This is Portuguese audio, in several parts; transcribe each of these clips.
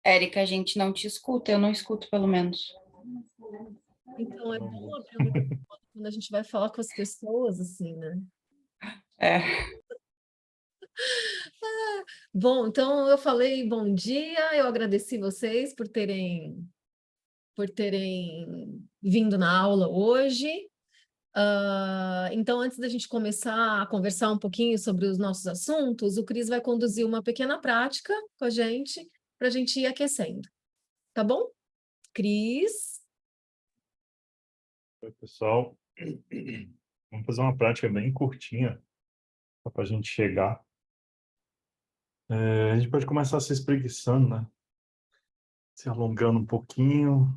Érica, a gente não te escuta, eu não escuto, pelo menos. Então, é bom abrir o microfone quando a gente vai falar com as pessoas, assim, né? É. Bom, então eu falei bom dia, eu agradeci vocês por terem vindo na aula hoje. Então, antes da gente começar a conversar um pouquinho sobre os nossos assuntos, o Cris vai conduzir uma pequena prática com a gente, para a gente ir aquecendo. Tá bom? Cris? Oi, pessoal. Vamos fazer uma prática bem curtinha, só para a gente chegar. A gente pode começar se espreguiçando, né? Se alongando um pouquinho,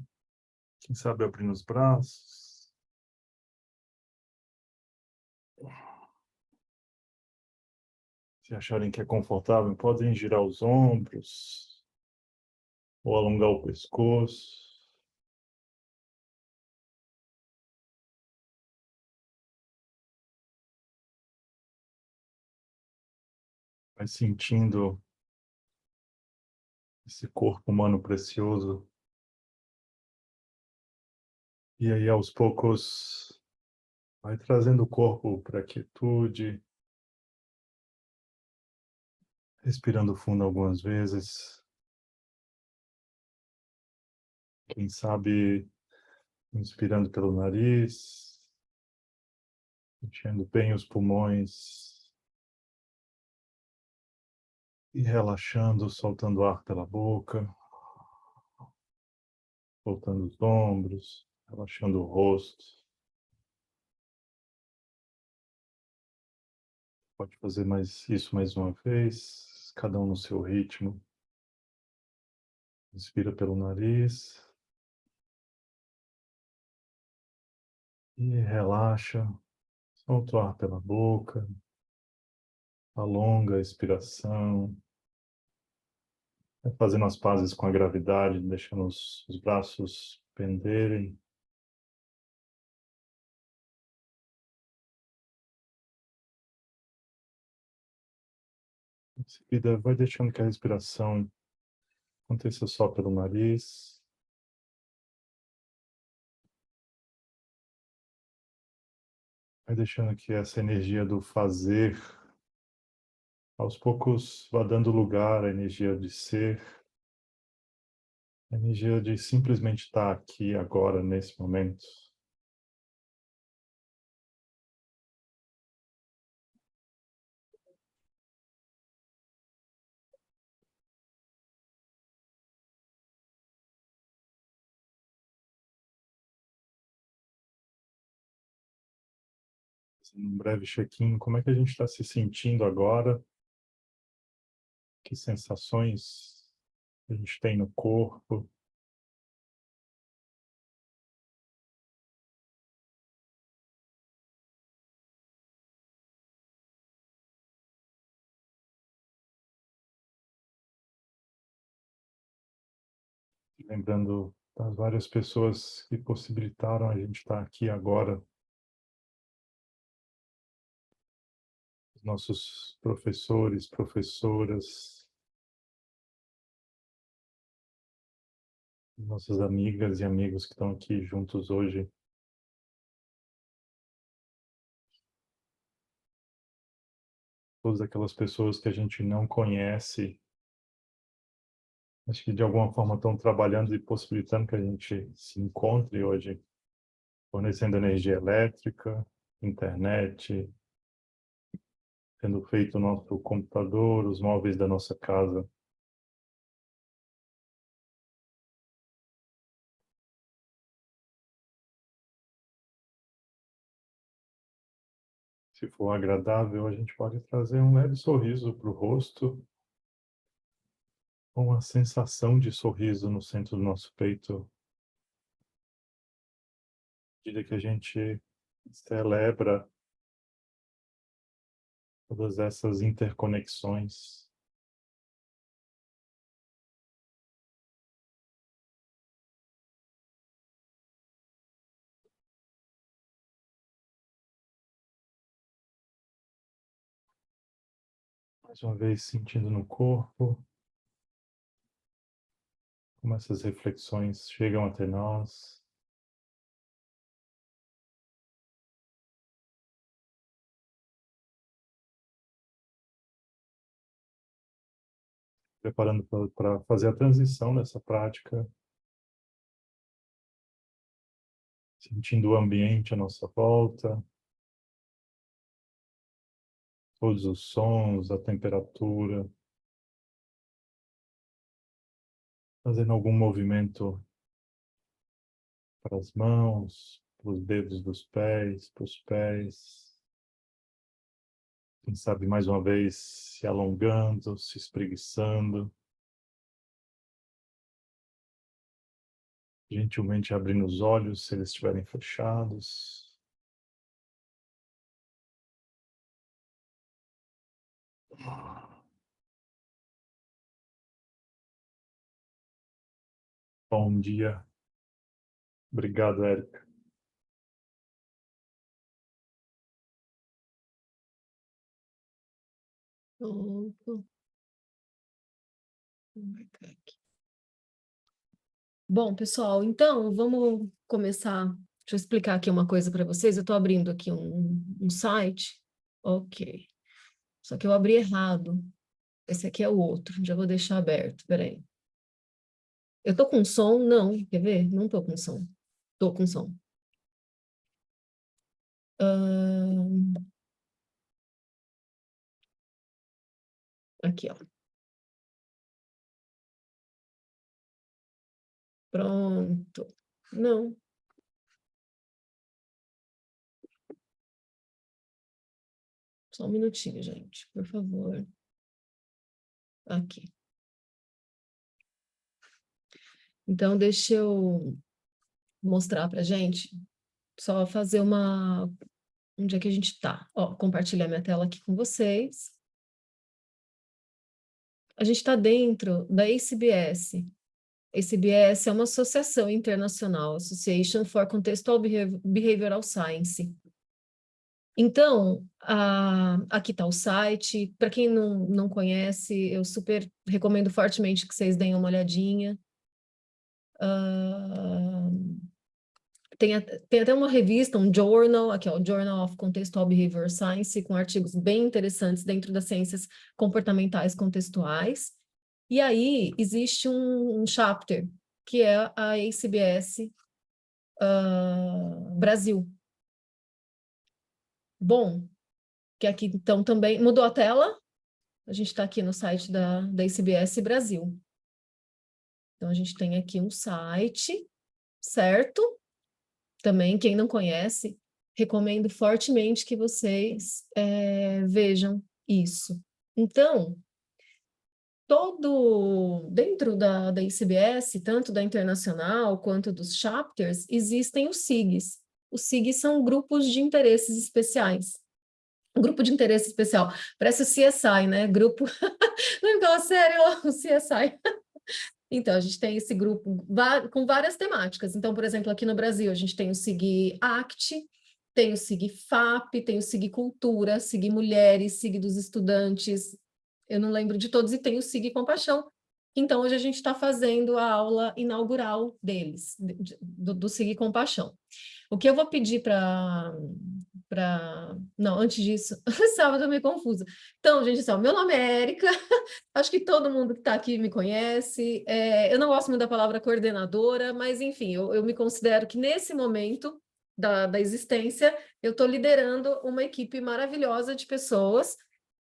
quem sabe abrindo os braços. Se acharem que é confortável, podem girar os ombros ou alongar o pescoço. Vai sentindo esse corpo humano precioso. E aí, aos poucos, vai trazendo o corpo para a quietude, respirando fundo algumas vezes. Quem sabe inspirando pelo nariz, enchendo bem os pulmões e relaxando, soltando ar pela boca, soltando os ombros, relaxando o rosto. Pode fazer isso mais uma vez, cada um no seu ritmo. Inspira pelo nariz e relaxa, solta o ar pela boca, alonga a expiração, vai fazendo as pazes com a gravidade, deixando os braços penderem. Em seguida, vai deixando que a respiração aconteça só pelo nariz. Vai deixando que essa energia do fazer, aos poucos, vá dando lugar à energia de ser, a energia de simplesmente estar aqui, agora, nesse momento. Um breve check-in, como é que a gente está se sentindo agora? Que sensações a gente tem no corpo? Lembrando das várias pessoas que possibilitaram a gente estar aqui agora, os nossos professores, professoras, nossas amigas e amigos que estão aqui juntos hoje. Todas aquelas pessoas que a gente não conhece, acho que de alguma forma estão trabalhando e possibilitando que a gente se encontre hoje, fornecendo energia elétrica, internet, tendo feito o nosso computador, os móveis da nossa casa. Se for agradável, a gente pode trazer um leve sorriso para o rosto, uma sensação de sorriso no centro do nosso peito, à medida que a gente celebra todas essas interconexões. Mais uma vez, sentindo no corpo, como essas reflexões chegam até nós. Preparando para fazer a transição dessa prática, sentindo o ambiente à nossa volta, todos os sons, a temperatura, fazendo algum movimento para as mãos, para os dedos dos pés, para os pés. Quem sabe, mais uma vez, se alongando, se espreguiçando. Gentilmente abrindo os olhos, se eles estiverem fechados. Bom dia. Obrigado, Érica. Pronto. Vou marcar aqui. Bom, pessoal, então vamos começar. Deixa eu explicar aqui uma coisa para vocês. Eu estou abrindo aqui um site. Ok. Só que eu abri errado. Esse aqui é o outro. Já vou deixar aberto. Peraí. Eu tô com som? Não. Quer ver? Não tô com som. Tô com som. Aqui, ó. Pronto. Não. Só um minutinho, gente, por favor. Aqui. Então, deixa eu mostrar pra gente. Só fazer uma... Onde é que a gente tá? Ó, compartilhar minha tela aqui com vocês. A gente está dentro da ACBS. ACBS é uma associação internacional, Association for Contextual Behavioral Science. Então, aqui está o site. Para quem não conhece, eu super recomendo fortemente que vocês deem uma olhadinha. Tem até uma revista, um journal, aqui, ó, o Journal of Contextual Behavioral Science, com artigos bem interessantes dentro das ciências comportamentais contextuais. E aí, existe um chapter, que é a ACBS Brasil. Bom, que aqui, então, também... Mudou a tela? A gente está aqui no site da ACBS Brasil. Então, a gente tem aqui um site, certo? Também, quem não conhece, recomendo fortemente que vocês vejam isso. Então, dentro da ICBS, tanto da internacional quanto dos chapters, existem os SIGs. Os SIGs são grupos de interesses especiais. Um grupo de interesse especial, parece o CSI, né? Grupo, não é sério, o CSI. Então, a gente tem esse grupo com várias temáticas. Então, por exemplo, aqui no Brasil, a gente tem o SIG ACT, tem o SIG FAP, tem o SIG Cultura, SIG Mulheres, SIG dos Estudantes, eu não lembro de todos, e tem o SIG Compaixão. Então, hoje a gente está fazendo a aula inaugural deles, do SIG Compaixão. O que eu vou pedir Não, antes disso, sábado eu me confusa. Então, gente, assim, meu nome é Érica, acho que todo mundo que está aqui me conhece. Eu não gosto muito da palavra coordenadora, mas, enfim, eu me considero que nesse momento da existência, eu estou liderando uma equipe maravilhosa de pessoas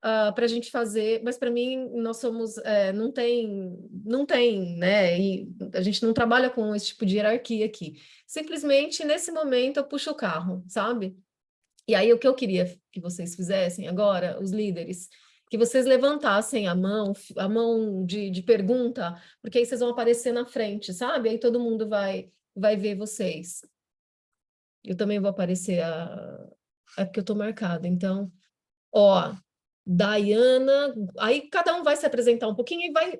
para a gente fazer, mas para mim nós somos, não tem, né? E a gente não trabalha com esse tipo de hierarquia aqui. Simplesmente, nesse momento, eu puxo o carro, sabe? E aí, o que eu queria que vocês fizessem agora, os líderes, que vocês levantassem a mão de pergunta, porque aí vocês vão aparecer na frente, sabe? Aí todo mundo vai ver vocês. Eu também vou aparecer, é porque eu estou marcada. Então, ó, Dayana, aí cada um vai se apresentar um pouquinho e vai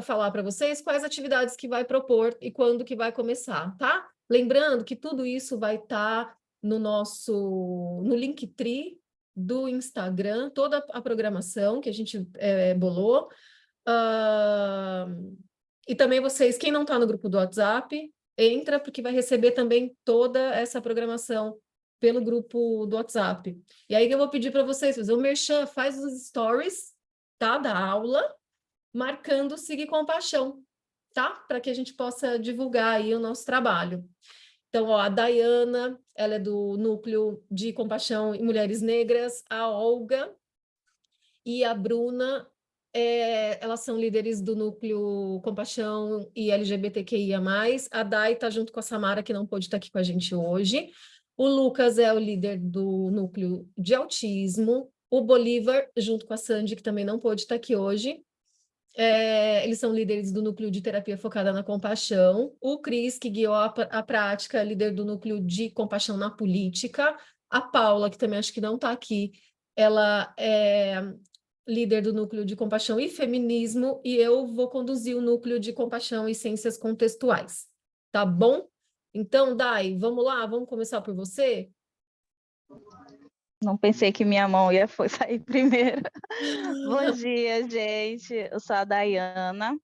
falar para vocês quais atividades que vai propor e quando que vai começar, tá? Lembrando que tudo isso vai estar no Linktree do Instagram, toda a programação que a gente bolou. E também vocês, quem não está no grupo do WhatsApp, entra, porque vai receber também toda essa programação pelo grupo do WhatsApp. E aí que eu vou pedir para vocês fazer o merchan, faz os stories, tá, da aula, marcando Siga Compaixão, tá? Para que a gente possa divulgar aí o nosso trabalho. Então, ó, a Dayana, ela é do Núcleo de Compaixão e Mulheres Negras, a Olga e a Bruna, elas são líderes do Núcleo Compaixão e LGBTQIA+. A Day está junto com a Samara, que não pôde estar aqui com a gente hoje. O Lucas é o líder do Núcleo de Autismo. O Bolívar, junto com a Sandy, que também não pôde estar aqui hoje. Eles são líderes do Núcleo de Terapia Focada na Compaixão. O Cris, que guiou a prática, líder do Núcleo de Compaixão na Política. A Paula, que também acho que não está aqui, ela é líder do Núcleo de Compaixão e Feminismo, e eu vou conduzir o Núcleo de Compaixão e Ciências Contextuais. Tá bom? Então, Dai, vamos lá? Vamos começar por você? Não pensei que minha mão ia sair primeiro. Bom dia, gente. Eu sou a Dayana.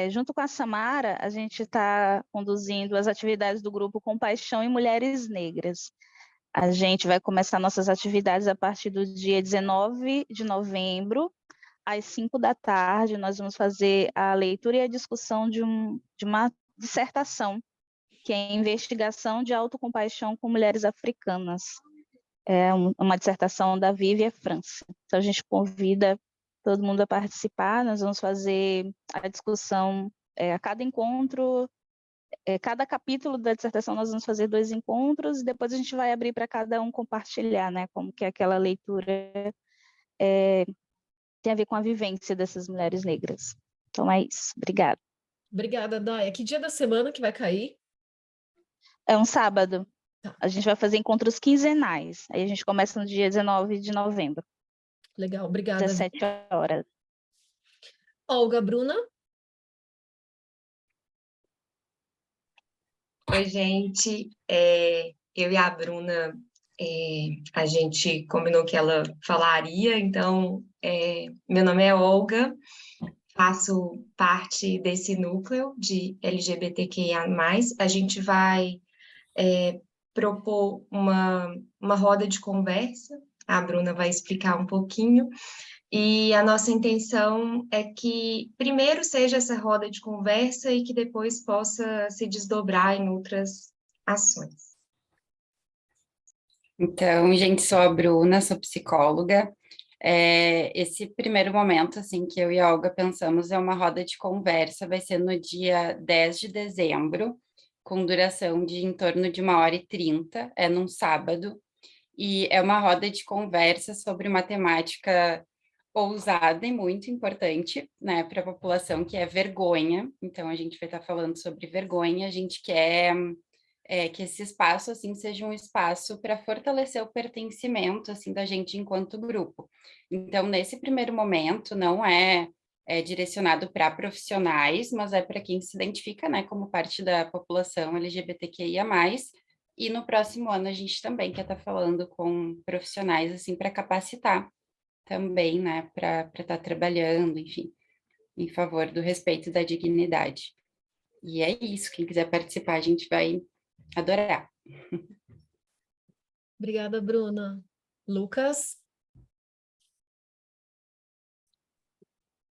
Junto com a Samara, a gente está conduzindo as atividades do grupo Compaixão e Mulheres Negras. A gente vai começar nossas atividades a partir do dia 19 de novembro, às 5 da tarde. Nós vamos fazer a leitura e a discussão de uma dissertação, que é Investigação de Autocompaixão com Mulheres Africanas. É uma dissertação da Vívia França. Então, a gente convida todo mundo a participar. Nós vamos fazer a discussão a cada encontro, cada capítulo da dissertação nós vamos fazer 2 encontros, e depois a gente vai abrir para cada um compartilhar, né, como que aquela leitura tem a ver com a vivência dessas mulheres negras. Então, é isso. Obrigada. Obrigada, Dai. Que dia da semana que vai cair? É um sábado. A gente vai fazer encontros quinzenais. Aí a gente começa no dia 19 de novembro. Legal, obrigada. 17 horas. Olga, Bruna? Oi, gente. Eu e a Bruna, a gente combinou que ela falaria, então, meu nome é Olga, faço parte desse núcleo de LGBTQIA+. A gente vai propor uma roda de conversa, a Bruna vai explicar um pouquinho, e a nossa intenção é que primeiro seja essa roda de conversa e que depois possa se desdobrar em outras ações. Então, gente, sou a Bruna, sou psicóloga. Esse primeiro momento, assim, que eu e a Olga pensamos é uma roda de conversa, vai ser no dia 10 de dezembro, com duração de em torno de 1h30, num sábado, e é uma roda de conversa sobre uma temática ousada e muito importante, né, para a população, que é vergonha. Então, a gente vai estar falando sobre vergonha. A gente quer que esse espaço, assim, seja um espaço para fortalecer o pertencimento, assim, da gente enquanto grupo. Então, nesse primeiro momento, não é direcionado para profissionais, mas é para quem se identifica, né, como parte da população LGBTQIA+. E no próximo ano a gente também quer estar falando com profissionais, assim, para capacitar também, né, para estar trabalhando, enfim, em favor do respeito e da dignidade. E é isso, quem quiser participar, a gente vai adorar. Obrigada, Bruna. Lucas?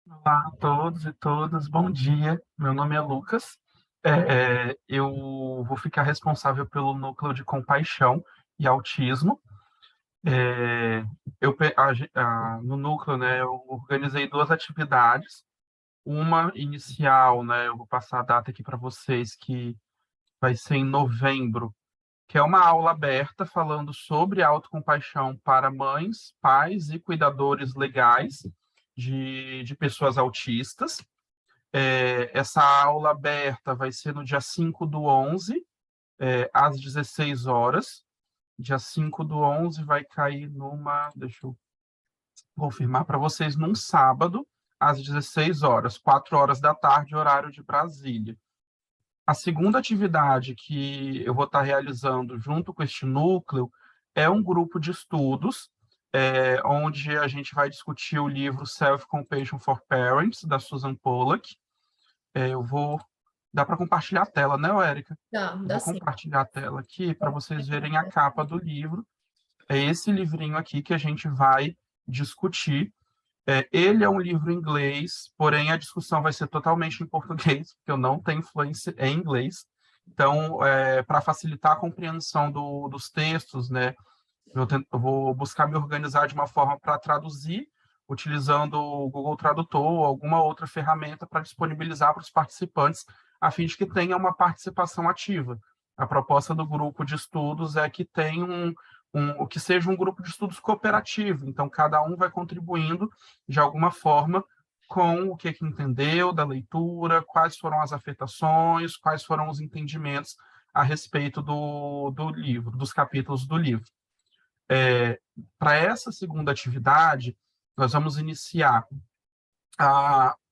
Olá a todos e todas, bom dia. Meu nome é Lucas. Eu vou ficar responsável pelo núcleo de compaixão e autismo. No núcleo, né, eu organizei 2 atividades. Uma inicial, né, eu vou passar a data aqui para vocês, que vai ser em novembro, que é uma aula aberta falando sobre autocompaixão para mães, pais e cuidadores legais de pessoas autistas. Essa aula aberta vai ser no dia 5/11, às 16 horas. Dia 5/11 vai cair deixa eu confirmar para vocês, num sábado, às 16 horas, 4 horas da tarde, horário de Brasília. A segunda atividade que eu vou estar realizando junto com este núcleo é um grupo de estudos, onde a gente vai discutir o livro Self-Compassion for Parents, da Susan Pollack. Dá para compartilhar a tela, né, Érica? Dá Vou sim. compartilhar a tela aqui para vocês verem a capa do livro. É esse livrinho aqui que a gente vai discutir. Ele é um livro em inglês, porém a discussão vai ser totalmente em português, porque eu não tenho influência em inglês. Então, para facilitar a compreensão dos textos, né, eu vou buscar me organizar de uma forma para traduzir, utilizando o Google Tradutor ou alguma outra ferramenta para disponibilizar para os participantes, a fim de que tenha uma participação ativa. A proposta do grupo de estudos é que tenha que seja um grupo de estudos cooperativo, então cada um vai contribuindo de alguma forma com o que entendeu da leitura, quais foram as afetações, quais foram os entendimentos a respeito do livro, dos capítulos do livro. Para essa segunda atividade, nós vamos iniciar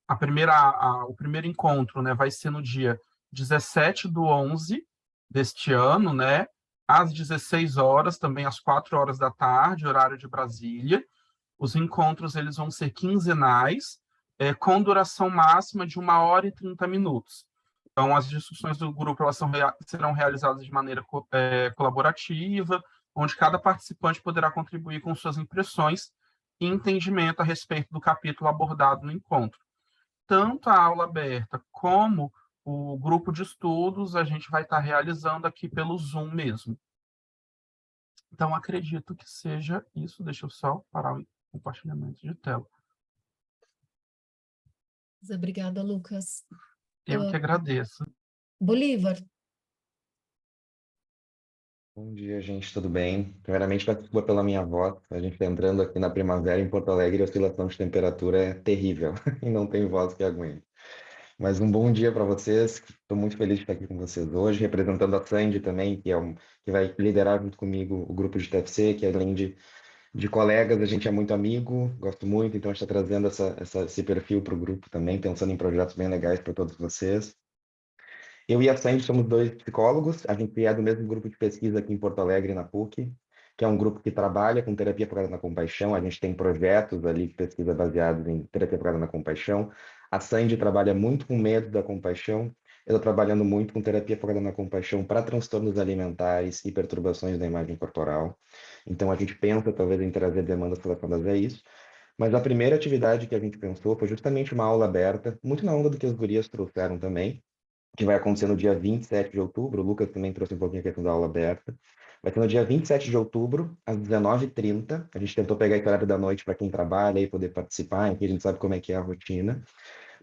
o primeiro encontro, né, vai ser no dia 17/11 deste ano, né, às 16 horas, também às 4 horas da tarde, horário de Brasília. Os encontros eles vão ser quinzenais, com duração máxima de 1 hora e 30 minutos. Então, as discussões do grupo elas serão realizadas de maneira colaborativa, onde cada participante poderá contribuir com suas impressões e entendimento a respeito do capítulo abordado no encontro. Tanto a aula aberta como o grupo de estudos a gente vai estar realizando aqui pelo Zoom mesmo. Então, acredito que seja isso. Deixa eu só parar o compartilhamento de tela. Obrigada, Lucas. Eu que agradeço. Bolívar. Bom dia, gente, tudo bem? Primeiramente, peço desculpa pela minha voz. A gente está entrando aqui na primavera em Porto Alegre, a oscilação de temperatura é terrível e não tem voz que aguente. Mas um bom dia para vocês. Estou muito feliz de estar aqui com vocês hoje, representando a Sandy também, que vai liderar junto comigo o grupo de TFC, que além de colegas, a gente é muito amigo, gosto muito, então a gente está trazendo esse perfil para o grupo também, pensando em projetos bem legais para todos vocês. Eu e a Sandy somos 2 psicólogos, a gente é do mesmo grupo de pesquisa aqui em Porto Alegre, na PUC, que é um grupo que trabalha com terapia focada na compaixão. A gente tem projetos ali de pesquisa baseados em terapia focada na compaixão. A Sandy trabalha muito com medo da compaixão. Eu estou trabalhando muito com terapia focada na compaixão para transtornos alimentares e perturbações da imagem corporal. Então, a gente pensa, talvez, em trazer demandas relacionadas a isso. Mas a primeira atividade que a gente pensou foi justamente uma aula aberta, muito na onda do que as gurias trouxeram também, que vai acontecer no dia 27 de outubro. O Lucas também trouxe um pouquinho a questão da aula aberta. Vai ser no dia 27 de outubro, às 19h30. A gente tentou pegar esse horário da noite para quem trabalha e poder participar, enfim, a gente sabe como é que é a rotina,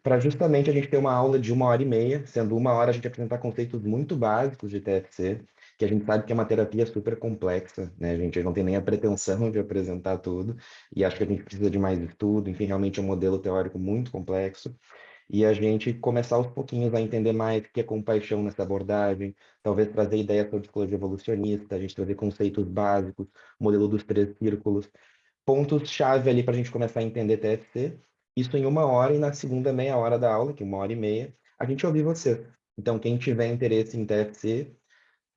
para justamente a gente ter uma aula de 1 hora e meia, sendo 1 hora a gente apresentar conceitos muito básicos de TFC, que a gente sabe que é uma terapia super complexa, né, gente? A gente não tem nem a pretensão de apresentar tudo, e acho que a gente precisa de mais estudo, enfim, realmente é um modelo teórico muito complexo. E a gente começar aos pouquinhos a entender mais o que é compaixão nessa abordagem, talvez trazer ideias sobre psicologia evolucionista, a gente trazer conceitos básicos, modelo dos 3 círculos, pontos-chave ali para a gente começar a entender TFC, isso em 1 hora, e na segunda meia hora da aula, que é 1 hora e meia, a gente ouvir você. Então, quem tiver interesse em TFC,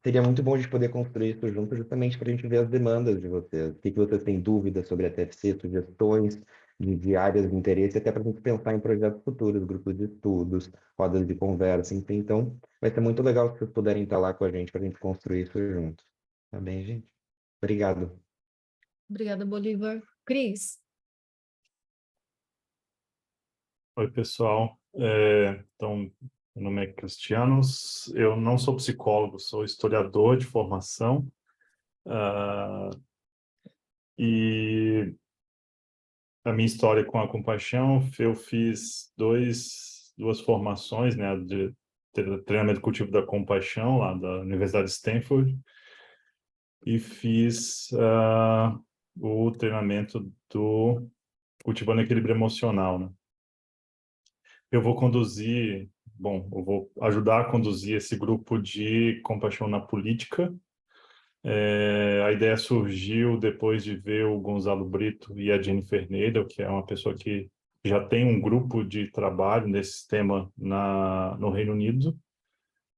seria muito bom a gente poder construir isso junto, justamente para a gente ver as demandas de vocês. O que vocês têm dúvidas sobre a TFC, sugestões de áreas de interesse, até para a gente pensar em projetos futuros, grupos de estudos, rodas de conversa, enfim. Então, vai ser muito legal se vocês puderem estar lá com a gente para a gente construir isso junto. Tá bem, gente? Obrigado. Obrigada, Bolívar. Cris. Oi, pessoal. Então, meu nome é Cristianos. Eu não sou psicólogo, sou historiador de formação. E a minha história com a compaixão, eu fiz duas formações, né, de treinamento e cultivo da compaixão, lá da Universidade de Stanford, e fiz o treinamento do cultivando equilíbrio emocional, né? Eu vou ajudar a conduzir esse grupo de compaixão na política. A ideia surgiu depois de ver o Gonzalo Brito e a Jennifer Nadel, que é uma pessoa que já tem um grupo de trabalho nesse tema no Reino Unido.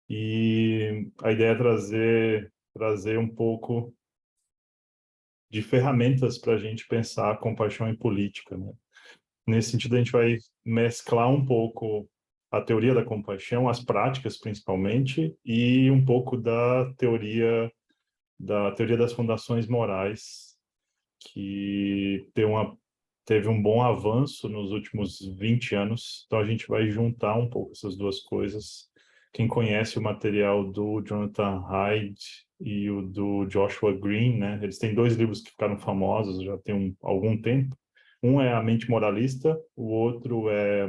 E a ideia é trazer um pouco de ferramentas para a gente pensar a compaixão em política, né? Nesse sentido, a gente vai mesclar um pouco a teoria da compaixão, as práticas principalmente, e um pouco da teoria das fundações morais, que teve um bom avanço nos últimos 20 anos. Então, a gente vai juntar um pouco essas duas coisas. Quem conhece o material do Jonathan Haidt e o do Joshua Green, né? Eles têm 2 livros que ficaram famosos já tem algum tempo. Um é A Mente Moralista, o outro é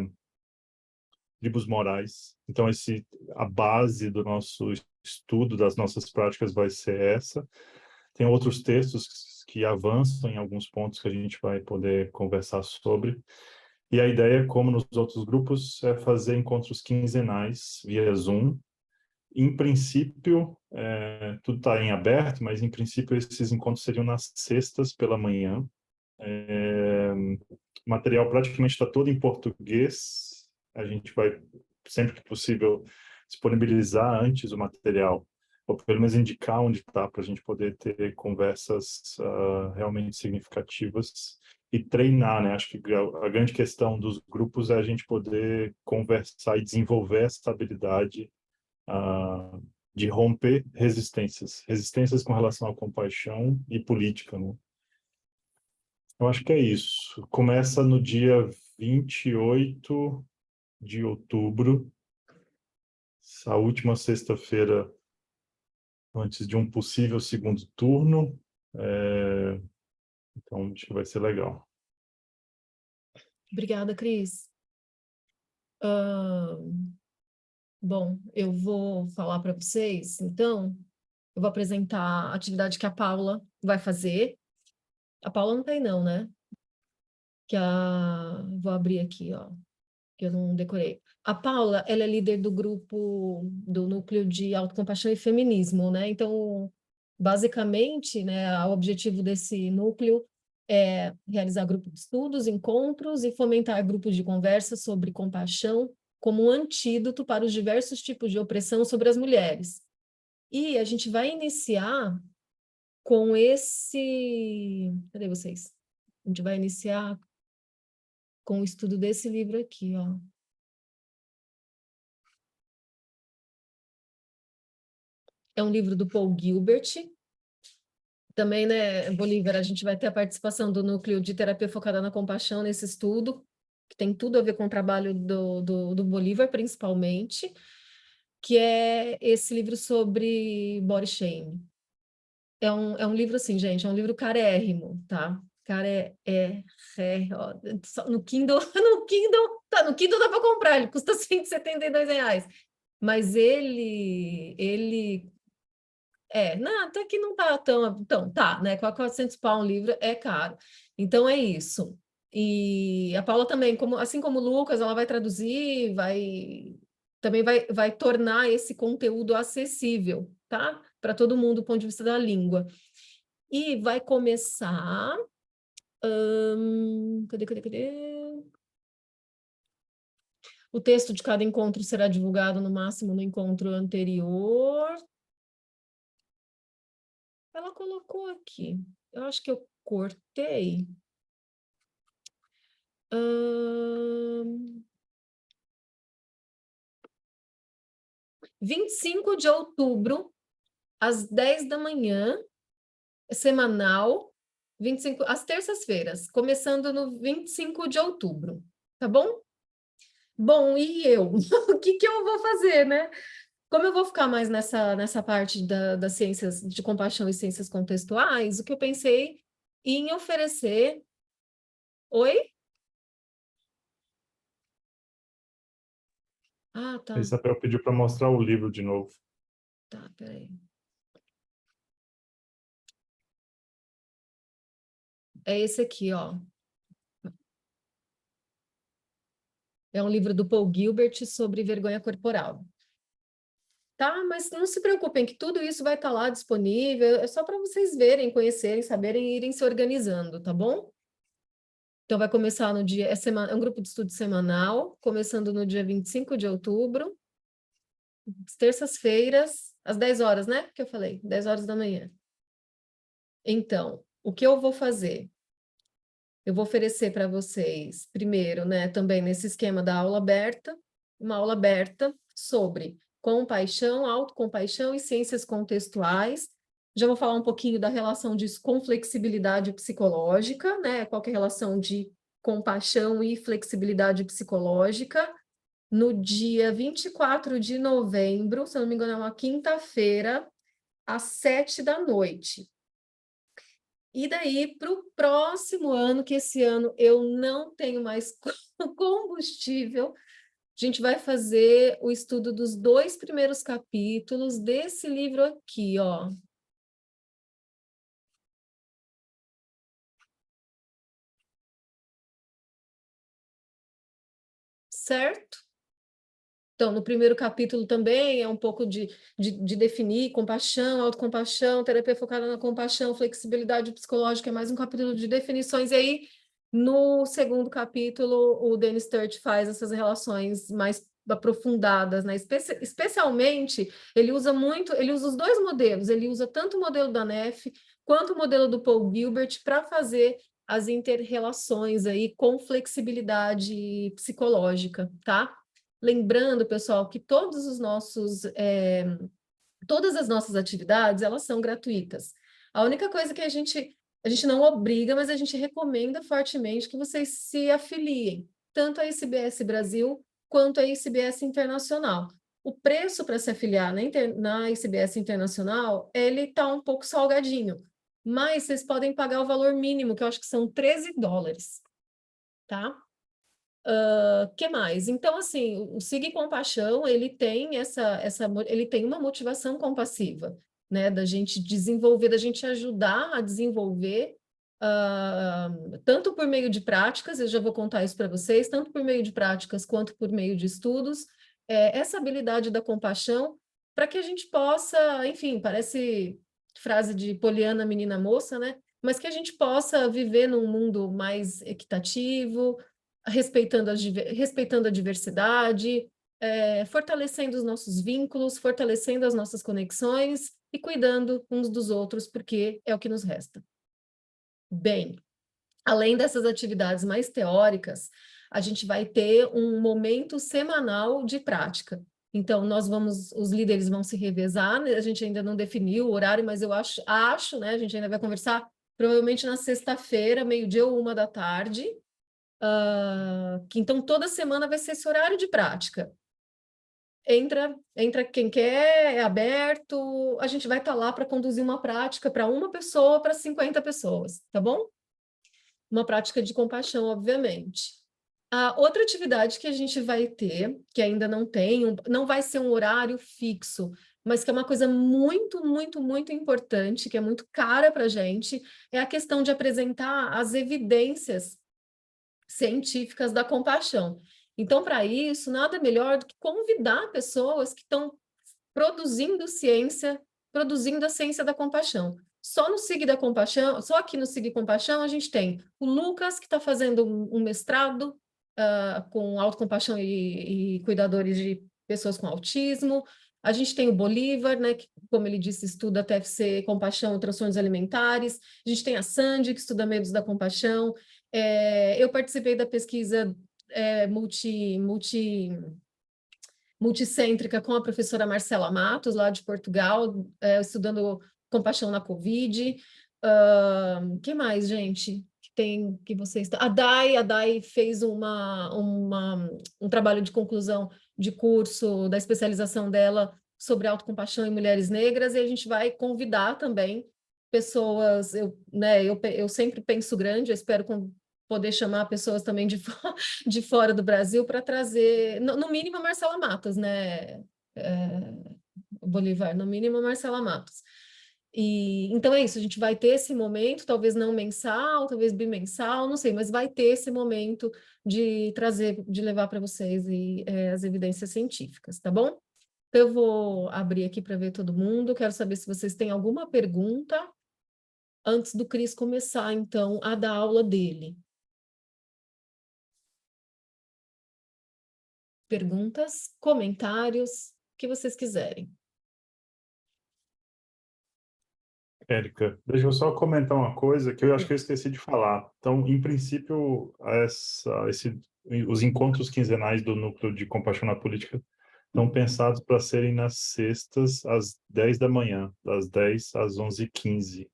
Tribos Morais. Então, a base do nosso estudo, das nossas práticas vai ser essa. Tem outros textos que avançam em alguns pontos que a gente vai poder conversar sobre. E a ideia, como nos outros grupos, é fazer encontros quinzenais via Zoom. Em princípio, tudo está em aberto, mas em princípio esses encontros seriam nas sextas pela manhã. O material praticamente está todo em português. A gente vai, sempre que possível, disponibilizar antes o material, ou pelo menos indicar onde está, para a gente poder ter conversas realmente significativas e treinar, né? Acho que a grande questão dos grupos é a gente poder conversar e desenvolver essa habilidade de romper resistências com relação à compaixão e política, né? Eu acho que é isso. Começa no dia 28 de outubro, a última sexta-feira antes de um possível segundo turno. Então, acho que vai ser legal. Obrigada, Cris. Bom, eu vou falar para vocês, então, eu vou apresentar a atividade que a Paula vai fazer. A Paula não tem não, né? Vou abrir aqui, ó, que eu não decorei. A Paula, ela é líder do grupo, do núcleo de autocompaixão e feminismo, né? Então, basicamente, né, o objetivo desse núcleo é realizar grupos de estudos, encontros e fomentar grupos de conversa sobre compaixão como um antídoto para os diversos tipos de opressão sobre as mulheres. E a gente vai iniciar com esse... Cadê vocês? A gente vai iniciar com o estudo desse livro aqui, ó. É um livro do Paul Gilbert. Também, né, Bolívar, a gente vai ter a participação do Núcleo de Terapia Focada na Compaixão nesse estudo, que tem tudo a ver com o trabalho do Bolívar, principalmente, que é esse livro sobre body shame. É um livro assim, gente, é um livro carérrimo, tá? Ó, no Kindle, no Kindle dá para comprar, ele custa R$172. Mas não, até que não tá tão, tá, né? 400 pau um livro é caro. Então é isso. E a Paula também, assim como o Lucas, ela vai traduzir, também vai tornar esse conteúdo acessível, tá? Para todo mundo do ponto de vista da língua. E vai começar... cadê? O texto de cada encontro será divulgado no máximo no encontro anterior. Ela colocou aqui. Eu acho que eu cortei. 25 de outubro, às 10 da manhã, semanal, 25, às terças-feiras, começando no 25 de outubro, tá bom? Bom, e eu? O que eu vou fazer, né? Como eu vou ficar mais nessa parte das ciências de compaixão e ciências contextuais, o que eu pensei em oferecer... Oi? Ah, tá. A Isabel pediu para mostrar o livro de novo. Tá, peraí. É esse aqui, ó. É um livro do Paul Gilbert sobre vergonha corporal. Tá, mas não se preocupem que tudo isso vai estar lá disponível, é só para vocês verem, conhecerem, saberem e irem se organizando, tá bom? Então vai começar no dia, é um grupo de estudo semanal, começando no dia 25 de outubro, terças-feiras, às 10 horas, né? Que eu falei, 10 horas da manhã. Então, o que eu vou fazer? Eu vou oferecer para vocês, primeiro, né, também nesse esquema da aula aberta, uma aula aberta sobre compaixão, autocompaixão e ciências contextuais. Já vou falar um pouquinho da relação disso com flexibilidade psicológica, né? Qual que é a relação de compaixão e flexibilidade psicológica. No dia 24 de novembro, se eu não me engano, é uma quinta-feira, às 7 da noite. E daí, para o próximo ano, que esse ano eu não tenho mais combustível, a gente vai fazer o estudo dos 2 primeiros capítulos desse livro aqui, ó. Certo? Então, no primeiro capítulo também é um pouco de definir compaixão, autocompaixão, terapia focada na compaixão, flexibilidade psicológica, é mais um capítulo de definições. E aí, no segundo capítulo, o Dennis Sturt faz essas relações mais aprofundadas, né? Especialmente, ele usa os 2 modelos, ele usa tanto o modelo da Neff quanto o modelo do Paul Gilbert para fazer as inter-relações aí com flexibilidade psicológica, tá? Lembrando, pessoal, que todas as nossas atividades, elas são gratuitas. A única coisa que a gente não obriga, mas a gente recomenda fortemente que vocês se afiliem, tanto a ICBS Brasil quanto a ICBS Internacional. O preço para se afiliar na ICBS Internacional, ele está um pouco salgadinho, mas vocês podem pagar o valor mínimo, que eu acho que são $13, tá? Que mais? Então, assim, o Siga Compaixão, ele tem ele tem uma motivação compassiva, né? Da gente desenvolver, da gente ajudar a desenvolver, tanto por meio de práticas, eu já vou contar isso para vocês, tanto por meio de práticas quanto por meio de estudos, essa habilidade da compaixão, para que a gente possa, enfim, parece frase de Poliana, menina moça, né? Mas que a gente possa viver num mundo mais equitativo, respeitando a diversidade, fortalecendo os nossos vínculos, fortalecendo as nossas conexões e cuidando uns dos outros, porque é o que nos resta. Bem, além dessas atividades mais teóricas, a gente vai ter um momento semanal de prática. Então, os líderes vão se revezar, né? A gente ainda não definiu o horário, mas eu acho, né? A gente ainda vai conversar, provavelmente na sexta-feira, 12h ou 1h, que então toda semana vai ser esse horário de prática. Entra quem quer, é aberto, a gente vai estar lá para conduzir uma prática para uma pessoa, para 50 pessoas, tá bom? Uma prática de compaixão, obviamente. A outra atividade que a gente vai ter, que ainda não vai ser um horário fixo, mas que é uma coisa muito, muito, muito importante, que é muito cara para a gente, é a questão de apresentar as evidências científicas da compaixão. Então, para isso, nada melhor do que convidar pessoas que estão produzindo a ciência da compaixão. Só aqui no Siga Compaixão, a gente tem o Lucas, que está fazendo um mestrado com autocompaixão e cuidadores de pessoas com autismo. A gente tem o Bolívar, né, que, como ele disse, estuda TFC, compaixão e transtornos alimentares. A gente tem a Sandy, que estuda medos da compaixão. Eu participei da pesquisa multicêntrica com a professora Marcela Matos, lá de Portugal, estudando compaixão na Covid. Que mais, gente? Que vocês... A Dai fez um trabalho de conclusão de curso da especialização dela sobre autocompaixão em mulheres negras, e a gente vai convidar também pessoas, eu sempre penso grande, eu espero poder chamar pessoas também de fora do Brasil para trazer, no mínimo a Marcela Matos, né, Bolívar, no mínimo a Marcela Matos. E então é isso, a gente vai ter esse momento, talvez não mensal, talvez bimensal, não sei, mas vai ter esse momento de levar para vocês as evidências científicas, tá bom? Então, eu vou abrir aqui para ver todo mundo, quero saber se vocês têm alguma pergunta antes do Cris começar, então, a dar aula dele. Perguntas, comentários, o que vocês quiserem. Érica, deixa eu só comentar uma coisa que eu acho que eu esqueci de falar. Então, em princípio, esse os encontros quinzenais do Núcleo de Compaixão na Política estão pensados para serem nas sextas, às 10 da manhã, das 10 às 11h15.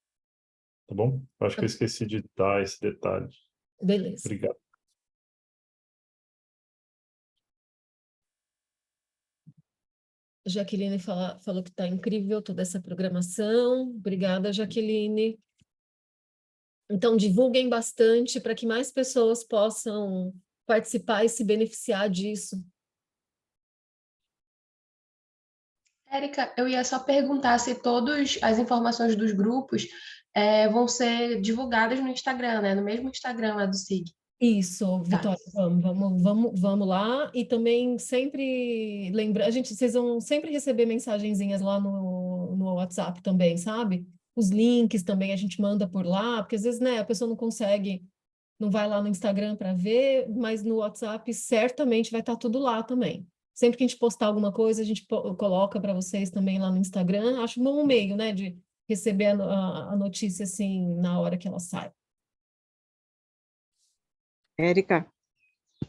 Tá bom? Eu acho que eu esqueci de dar esse detalhe. Beleza. Obrigado. Jaqueline falou que está incrível toda essa programação. Obrigada, Jaqueline. Então, divulguem bastante para que mais pessoas possam participar e se beneficiar disso. Érica, eu ia só perguntar se todas as informações dos grupos vão ser divulgadas no Instagram, né? No mesmo Instagram lá do SIG. Isso, Vitória, vamos lá. E também sempre lembrar, vocês vão sempre receber mensagenzinhas lá no WhatsApp também, sabe? Os links também a gente manda por lá, porque às vezes, né, a pessoa não consegue, não vai lá no Instagram para ver, mas no WhatsApp certamente vai estar tudo lá também. Sempre que a gente postar alguma coisa, a gente coloca para vocês também lá no Instagram. Acho bom meio, né, de receber a notícia assim na hora que ela sai. Érica,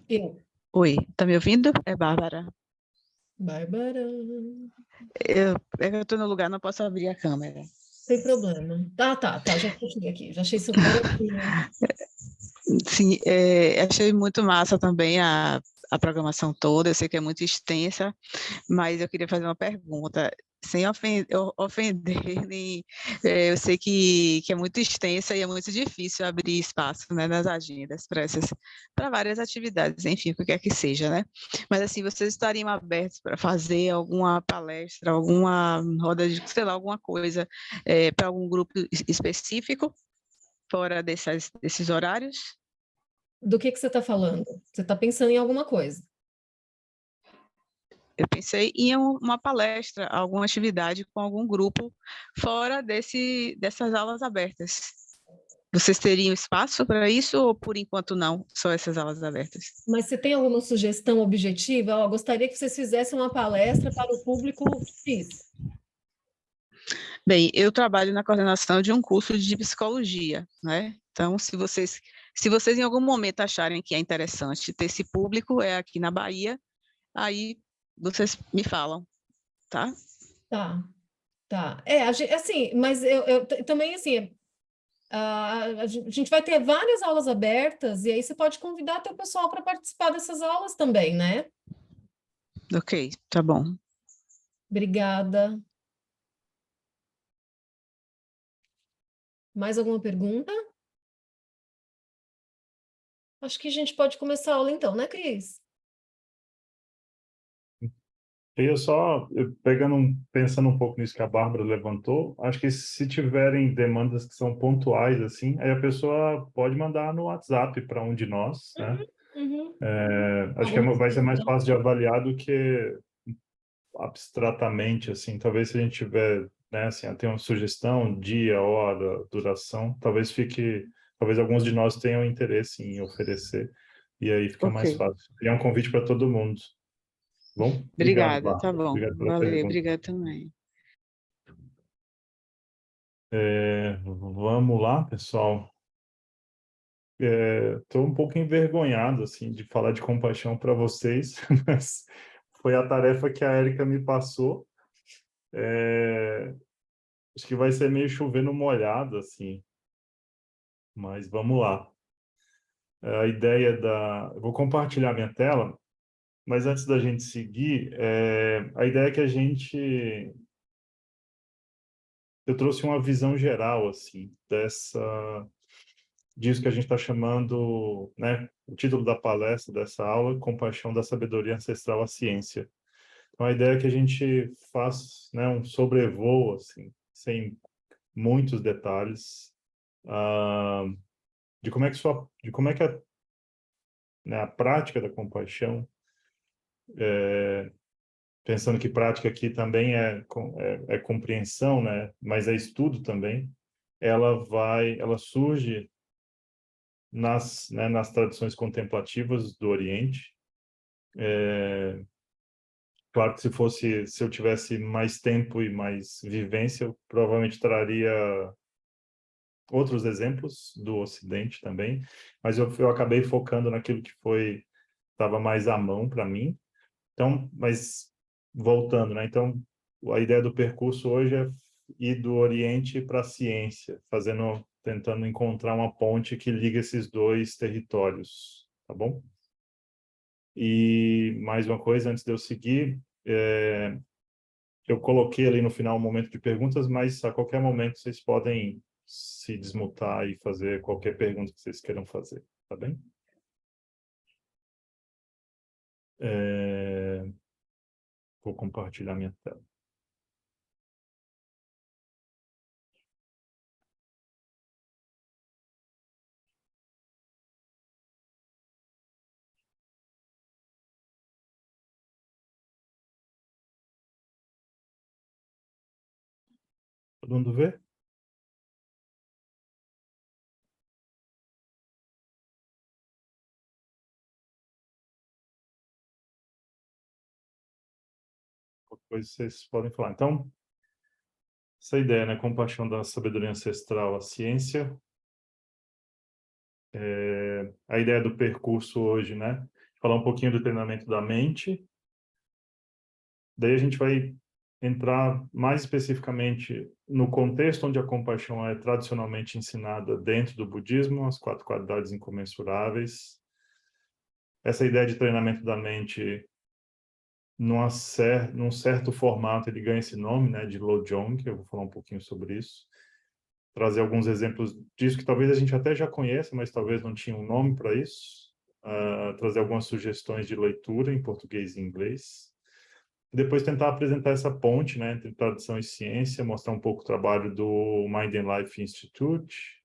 Eu, oi, tá me ouvindo? É Bárbara. Bárbara, É que eu tô no lugar, não posso abrir a câmera. sem problema. Tá, já achei aqui, já achei seu perfil. Sim, achei muito massa também a programação toda, eu sei que é muito extensa, mas eu queria fazer uma pergunta, sem ofender, nem, eu sei que é muito extensa e é muito difícil abrir espaço, né, nas agendas para várias atividades, enfim, o que quer que seja, né? Mas assim, vocês estariam abertos para fazer alguma palestra, alguma roda de, sei lá, alguma coisa para algum grupo específico, fora desses horários? Do que você está falando? Você está pensando em alguma coisa? Eu pensei em uma palestra, alguma atividade com algum grupo fora dessas aulas abertas. Vocês teriam espaço para isso ou por enquanto não, só essas aulas abertas? Mas você tem alguma sugestão objetiva? Ó, gostaria que vocês fizessem uma palestra para o público X. Bem, eu trabalho na coordenação de um curso de psicologia, né? Então, se vocês em algum momento acharem que é interessante ter esse público, é aqui na Bahia, aí vocês me falam, tá? Tá. Assim, mas eu também, assim, a gente vai ter várias aulas abertas e aí você pode convidar teu pessoal para participar dessas aulas também, né? Ok, tá bom. Obrigada. Mais alguma pergunta? Acho que a gente pode começar a aula então, né, Cris? Pensando um pouco nisso que a Bárbara levantou, acho que se tiverem demandas que são pontuais, assim, aí a pessoa pode mandar no WhatsApp para um de nós, né? Uhum. Acho que vai ser mais fácil de avaliar do que abstratamente, assim. Talvez se a gente tiver, né, assim, tem uma sugestão, dia, hora, duração, talvez alguns de nós tenham interesse em oferecer, e aí fica mais Ok. fácil. E é um convite para todo mundo. Bom? Obrigado, Obrigada, Bárbara. tá bom. Obrigado pela Valeu, pergunta. obrigada também. Vamos lá, pessoal. Estou um pouco envergonhado, assim, de falar de compaixão para vocês, mas foi a tarefa que a Érica me passou. Acho que vai ser meio chover no molhado, assim, mas vamos lá. A ideia eu vou compartilhar minha tela, mas antes da gente seguir, a ideia é que eu trouxe uma visão geral, assim, disso que a gente está chamando, né, o título da palestra dessa aula, Compaixão da Sabedoria Ancestral à Ciência. Então, a ideia é que a gente faça, né, um sobrevoo, assim, sem muitos detalhes, de como é que né, a prática da compaixão, pensando que prática aqui também é compreensão, né, mas é estudo também, ela surge nas tradições contemplativas do Oriente. Claro que se eu tivesse mais tempo e mais vivência, eu provavelmente traria outros exemplos do Ocidente também, mas eu acabei focando naquilo que foi estava mais à mão para mim. Então, mas voltando, né? Então, a ideia do percurso hoje é ir do Oriente para a ciência, tentando encontrar uma ponte que liga esses dois territórios, tá bom? E mais uma coisa, antes de eu seguir, eu coloquei ali no final um momento de perguntas, mas a qualquer momento vocês podem se desmutar e fazer qualquer pergunta que vocês queiram fazer, tá bem? Vou compartilhar minha tela. Todo mundo vê? Qualquer coisa vocês podem falar. Então, essa ideia, né? Compaixão da sabedoria ancestral à ciência. A ideia do percurso hoje, né? Falar um pouquinho do treinamento da mente. Daí a gente vai entrar mais especificamente no contexto onde a compaixão é tradicionalmente ensinada dentro do budismo, as 4 qualidades incomensuráveis. Essa ideia de treinamento da mente, num certo formato, ele ganha esse nome, né, de Lojong, que eu vou falar um pouquinho sobre isso. Trazer alguns exemplos disso que talvez a gente até já conheça, mas talvez não tinha um nome para isso. Trazer algumas sugestões de leitura em português e inglês. Depois tentar apresentar essa ponte, né, entre tradição e ciência, mostrar um pouco o trabalho do Mind and Life Institute,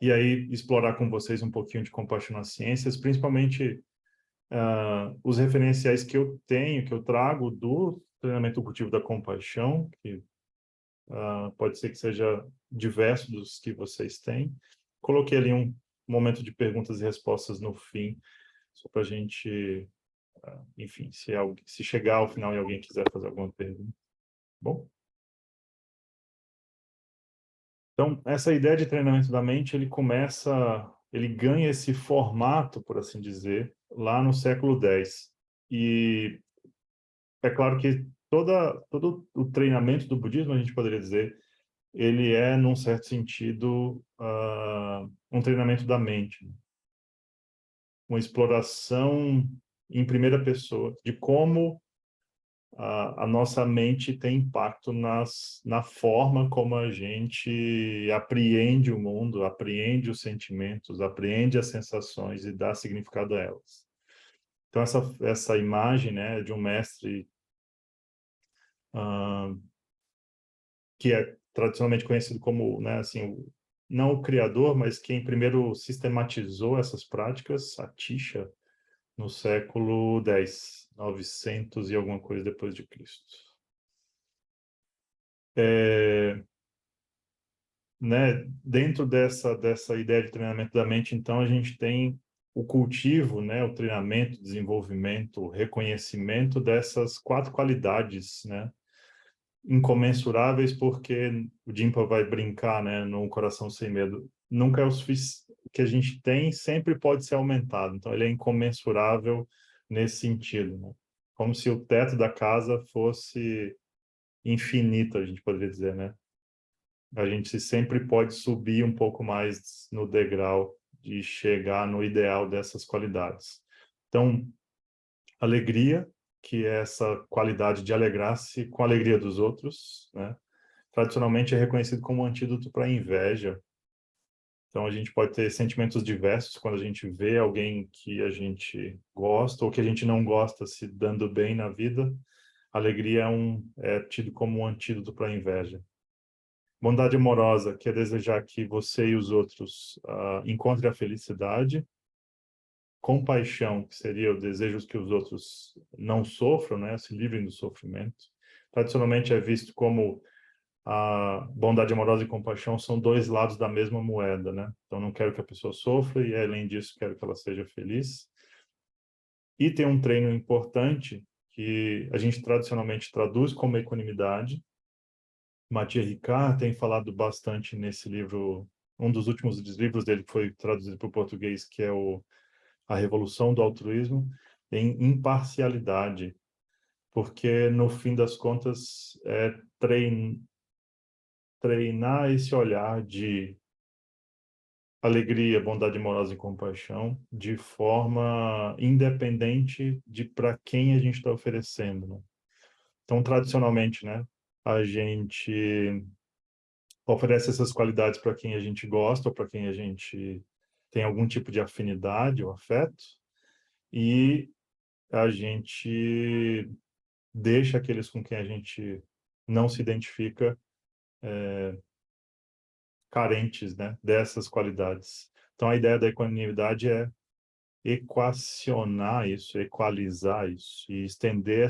e aí explorar com vocês um pouquinho de compaixão nas ciências, principalmente os referenciais que eu tenho, que eu trago do treinamento cultivo da compaixão, que pode ser que seja diverso dos que vocês têm. Coloquei ali um momento de perguntas e respostas no fim, só para a gente... enfim, se chegar ao final e alguém quiser fazer alguma pergunta. Bom? Então, essa ideia de treinamento da mente, ele ganha esse formato, por assim dizer, lá no século X. E é claro que todo o treinamento do budismo, a gente poderia dizer, ele é, num certo sentido, um treinamento da mente. Uma exploração em primeira pessoa de como a nossa mente tem impacto na forma como a gente apreende o mundo, apreende os sentimentos, apreende as sensações e dá significado a elas. Então, essa imagem, né, de um mestre que é tradicionalmente conhecido como, né, assim, não o criador, mas quem primeiro sistematizou essas práticas, Atisha, no século X, 900 e alguma coisa depois de Cristo. Né, dentro dessa ideia de treinamento da mente, então, a gente tem o cultivo, né, o treinamento, o desenvolvimento, o reconhecimento dessas 4 qualidades, né, incomensuráveis, porque o Jimpa vai brincar, né, no Coração Sem Medo. Nunca é o suficiente. O que a gente tem sempre pode ser aumentado. Então, ele é incomensurável nesse sentido, né? Como se o teto da casa fosse infinito, a gente poderia dizer, né? A gente sempre pode subir um pouco mais no degrau de chegar no ideal dessas qualidades. Então, alegria, que é essa qualidade de alegrar-se com a alegria dos outros, né? Tradicionalmente é reconhecido como um antídoto para a inveja. Então, a gente pode ter sentimentos diversos quando a gente vê alguém que a gente gosta ou que a gente não gosta se dando bem na vida. A alegria é tido como um antídoto para a inveja. Bondade amorosa, que é desejar que você e os outros encontrem a felicidade. Compaixão, que seria o desejo que os outros não sofram, né? Se livrem do sofrimento. Tradicionalmente é visto como a bondade amorosa e compaixão são 2 lados da mesma moeda, né? Então, não quero que a pessoa sofra e, além disso, quero que ela seja feliz. E tem um treino importante que a gente tradicionalmente traduz como equanimidade. Mathieu Ricard tem falado bastante nesse livro, um dos últimos livros dele que foi traduzido para o português, que é o a revolução do altruísmo em imparcialidade, porque, no fim das contas, é treinar esse olhar de alegria, bondade amorosa e compaixão de forma independente de para quem a gente está oferecendo, né? Então, tradicionalmente, né, a gente oferece essas qualidades para quem a gente gosta ou para quem a gente tem algum tipo de afinidade ou afeto, e a gente deixa aqueles com quem a gente não se identifica carentes, né, dessas qualidades. Então, a ideia da equanimidade é equacionar isso, equalizar isso e estender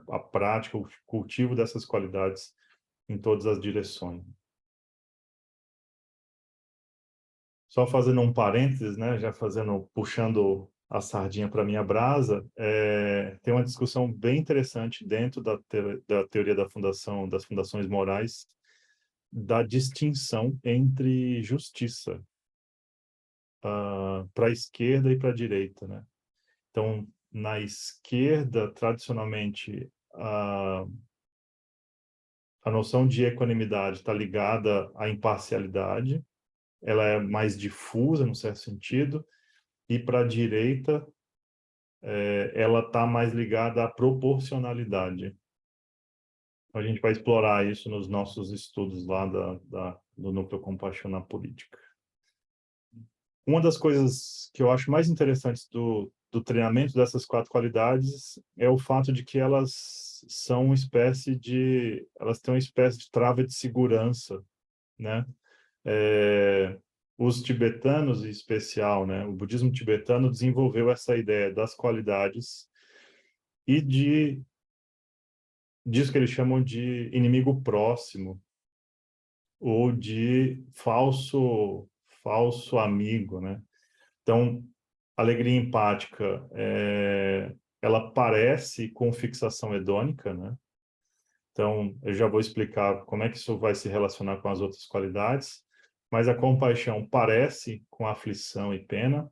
a prática, o cultivo dessas qualidades em todas as direções. Só fazendo um parênteses, né, já puxando a sardinha para minha brasa, tem uma discussão bem interessante dentro da teoria das fundações morais, da distinção entre justiça para a esquerda e para a direita, né? Então, na esquerda, tradicionalmente, a noção de equanimidade está ligada à imparcialidade, ela é mais difusa, no certo sentido, e para a direita, ela está mais ligada à proporcionalidade. A gente vai explorar isso nos nossos estudos lá do Núcleo Compaixão na Política. Uma das coisas que eu acho mais interessantes do treinamento dessas 4 qualidades é o fato de que elas têm uma espécie de trava de segurança, né? Os tibetanos, em especial, né? O budismo tibetano desenvolveu essa ideia das qualidades e disso que eles chamam de inimigo próximo ou de falso amigo, né? Então, alegria empática, ela parece com fixação hedônica, né? Então, eu já vou explicar como é que isso vai se relacionar com as outras qualidades, mas a compaixão parece com aflição e pena,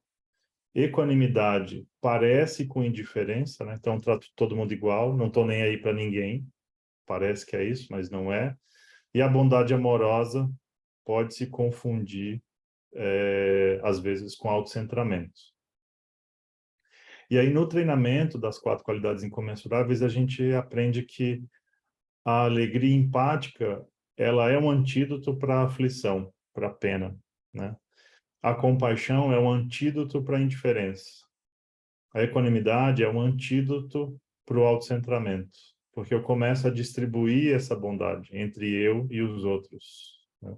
equanimidade parece com indiferença, né? Então, trato todo mundo igual, não estou nem aí para ninguém, parece que é isso, mas não é. E a bondade amorosa pode se confundir, às vezes, com autocentramento. E aí, no treinamento das 4 qualidades incomensuráveis, a gente aprende que a alegria empática, ela é um antídoto para a aflição, para a pena, né? A compaixão é um antídoto para a indiferença. A equanimidade é um antídoto para o autocentramento, porque eu começo a distribuir essa bondade entre eu e os outros, né?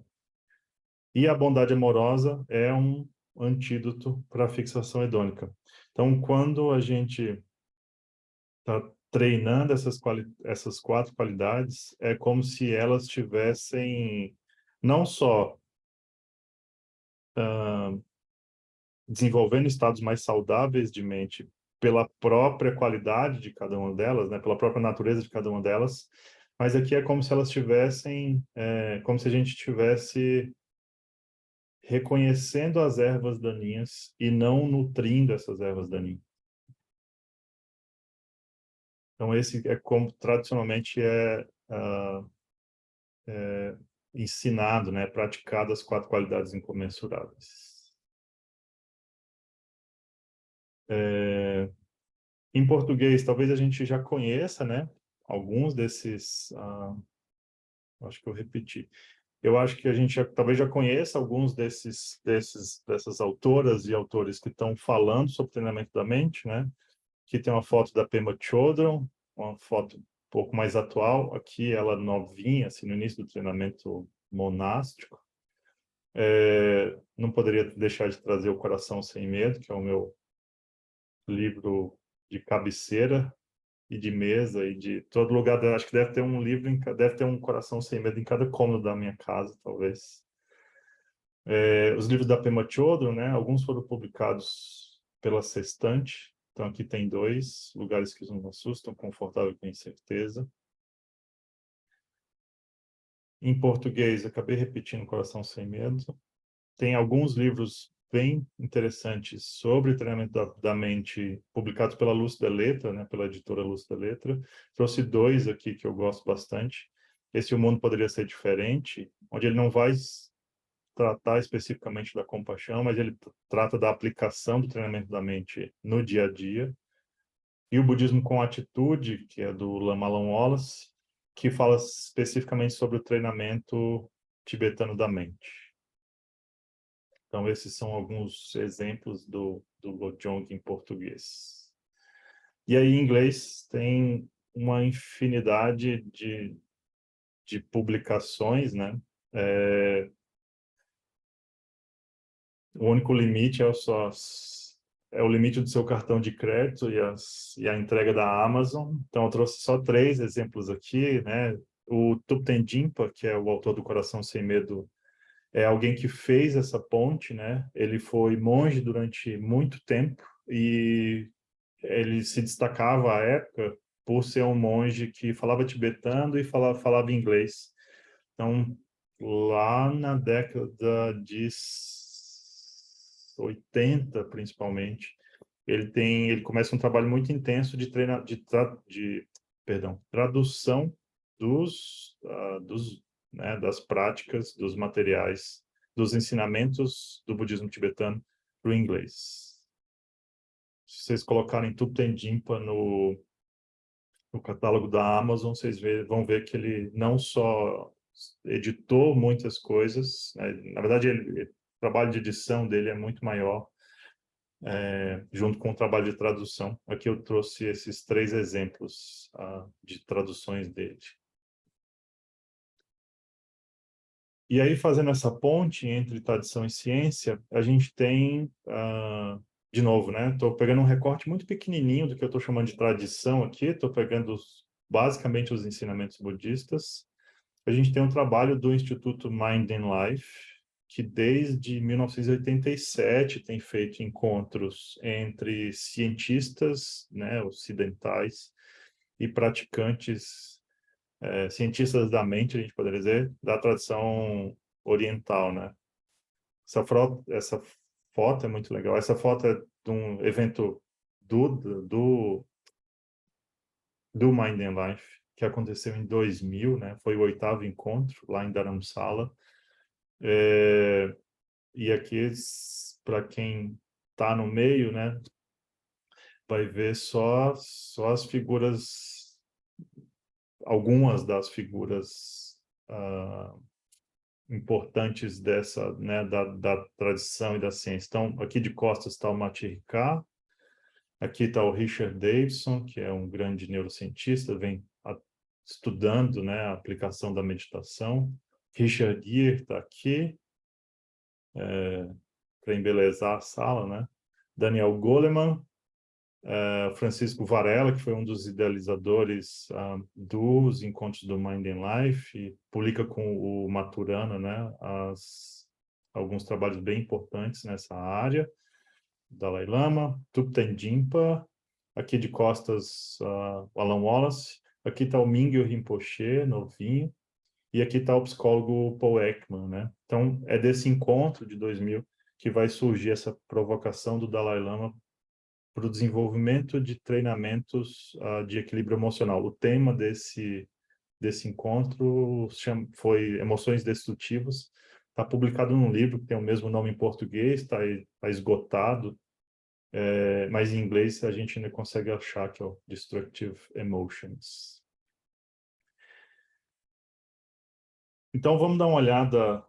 E a bondade amorosa é um antídoto para a fixação hedônica. Então, quando a gente está treinando essas 4 qualidades, é como se elas tivessem não só desenvolvendo estados mais saudáveis de mente pela própria qualidade de cada uma delas, né, pela própria natureza de cada uma delas, mas aqui é como se elas tivessem, como se a gente tivesse reconhecendo as ervas daninhas e não nutrindo essas ervas daninhas. Então, esse é como tradicionalmente ensinado, né, praticado as 4 qualidades incomensuráveis. Em português, talvez a gente já conheça, né, alguns desses, acho que eu repeti. Eu acho que a gente talvez já conheça alguns dessas autoras e autores que estão falando sobre treinamento da mente, né? Aqui tem uma foto da Pema Chodron, uma foto um pouco mais atual. Aqui ela novinha, assim, no início do treinamento monástico. Não poderia deixar de trazer O Coração Sem Medo, que é o meu livro de cabeceira e de mesa e de todo lugar. Acho que deve ter um livro, deve ter um Coração Sem Medo em cada cômodo da minha casa, talvez. Os livros da Pema Chodron, né? Alguns foram publicados pela Sextante. Então, aqui tem 2, Lugares que nos assustam, Confortável com Incerteza. Em português, acabei repetindo Coração Sem Medo. Tem alguns livros bem interessantes sobre treinamento da mente, publicados pela Luz da Letra, né, pela editora Luz da Letra. Trouxe 2 aqui que eu gosto bastante. Esse O Mundo Poderia Ser Diferente, onde ele não vai tratar especificamente da compaixão, mas ele trata da aplicação do treinamento da mente no dia a dia. E o Budismo com Atitude, que é do Lama Wallace, que fala especificamente sobre o treinamento tibetano da mente. Então, esses são alguns exemplos do Lojong em português. E aí, em inglês, tem uma infinidade de publicações, né? O único limite é o limite do seu cartão de crédito e a entrega da Amazon. Então, eu trouxe só 3 exemplos aqui, né? O Thupten Jinpa, que é o autor do Coração Sem Medo, é alguém que fez essa ponte, né? Ele foi monge durante muito tempo e ele se destacava à época por ser um monge que falava tibetano e falava inglês. Então, lá na década de 80, principalmente, ele começa um trabalho muito intenso de tradução das práticas, dos materiais, dos ensinamentos do budismo tibetano para o inglês. Se vocês colocarem Thupten Jinpa no catálogo da Amazon, vocês vão ver que ele não só editou muitas coisas, né? Na verdade, o trabalho de edição dele é muito maior, junto com o trabalho de tradução. Aqui eu trouxe esses 3 exemplos de traduções dele. E aí, fazendo essa ponte entre tradição e ciência, a gente tem, de novo, né? Estou pegando um recorte muito pequenininho do que eu estou chamando de tradição aqui, estou pegando basicamente os ensinamentos budistas. A gente tem um trabalho do Instituto Mind and Life, que desde 1987 tem feito encontros entre cientistas, né, ocidentais e praticantes, cientistas da mente, a gente poderia dizer, da tradição oriental, né? Essa foto é muito legal. Essa foto é de um evento do Mind and Life, que aconteceu em 2000, né? Foi o 8º encontro lá em Dharamsala. E aqui, para quem está no meio, né, vai ver só as figuras, algumas das figuras importantes dessa, né, da tradição e da ciência. Então, aqui de costas está o Matsihika, aqui está o Richard Davidson, que é um grande neurocientista, vem estudando, né, a aplicação da meditação. Richard Gere está aqui, para embelezar a sala, né? Daniel Goleman, Francisco Varela, que foi um dos idealizadores dos encontros do Mind and Life, e publica com o Maturana, né, alguns trabalhos bem importantes nessa área. Dalai Lama, Thupten Jinpa, aqui de costas o Alan Wallace, aqui está o Mingyur Rinpoche, novinho, e aqui está o psicólogo Paul Ekman, né? Então, é desse encontro de 2000 que vai surgir essa provocação do Dalai Lama para o desenvolvimento de treinamentos de equilíbrio emocional. O tema desse encontro foi Emoções Destrutivas. Está publicado num livro que tem o mesmo nome em português, está esgotado, mas em inglês a gente ainda consegue achar, que é o Destructive Emotions. Então, vamos dar uma olhada